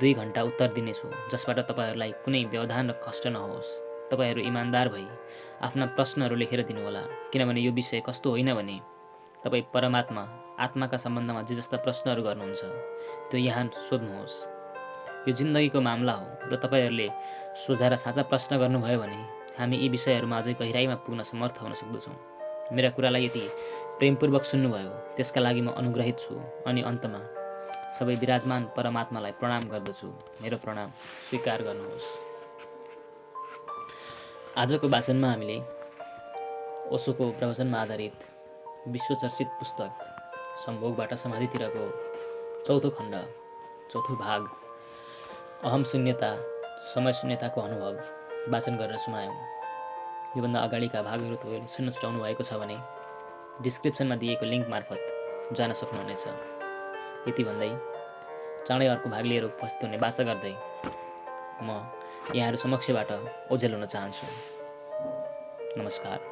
2 घन्टा उत्तर दिनेछु, जसबाट तपाईँहरूलाई कुनै व्यवधान र कष्ट नहोस्। तपाईँहरू इमान्दार भई आफ्ना प्रश्नहरू लेखेर दिनुहोला। किनभने यो विषय कस्तो होइन भने तपाईँ परमात्मा, आत्माका सम्बन्धमा जे जस्ता प्रश्नहरू गर्नुहुन्छ त्यो यहाँ सोध्नुहोस्। यो जिन्दगीको मामला हो र तपाईँहरूले सोझा र साँचा प्रश्न गर्नुभयो भने हामी यी विषयहरूमा अझै गहिराइमा पुग्न समर्थ हुन सक्दछौँ। मेरा कुरालाई यति प्रेमपूर्वक सुन्नुभयो त्यसका लागि म अनुग्रहित छु। अनि अन्तमा सबै विराजमान परमात्मालाई प्रणाम गर्दछु। मेरो प्रणाम स्वीकार गर्नुहोस्। आजको वाचनमा हामीले ओशोको प्रवचनमा आधारित विश्वचर्चित पुस्तक सम्भोगबाट समाधितिरको 4औं खण्ड, 4थो भाग, अहम शून्यता, समय शून्यताको अनुभव वाचन गरेर सुनायौँ। योभन्दा अगाडिका भागहरू तपाईँले सुन्न छुटाउनु भएको छ भने डिस्क्रिप्सनमा दिएको लिङ्क मार्फत जान सक्नुहुनेछ। यति भन्दै चाँडै अर्को भाग लिएर उपस्थित हुने बाचा गर्दै म यहाँहरू समक्षबाट ओझेल हुन चाहन्छु। नमस्कार।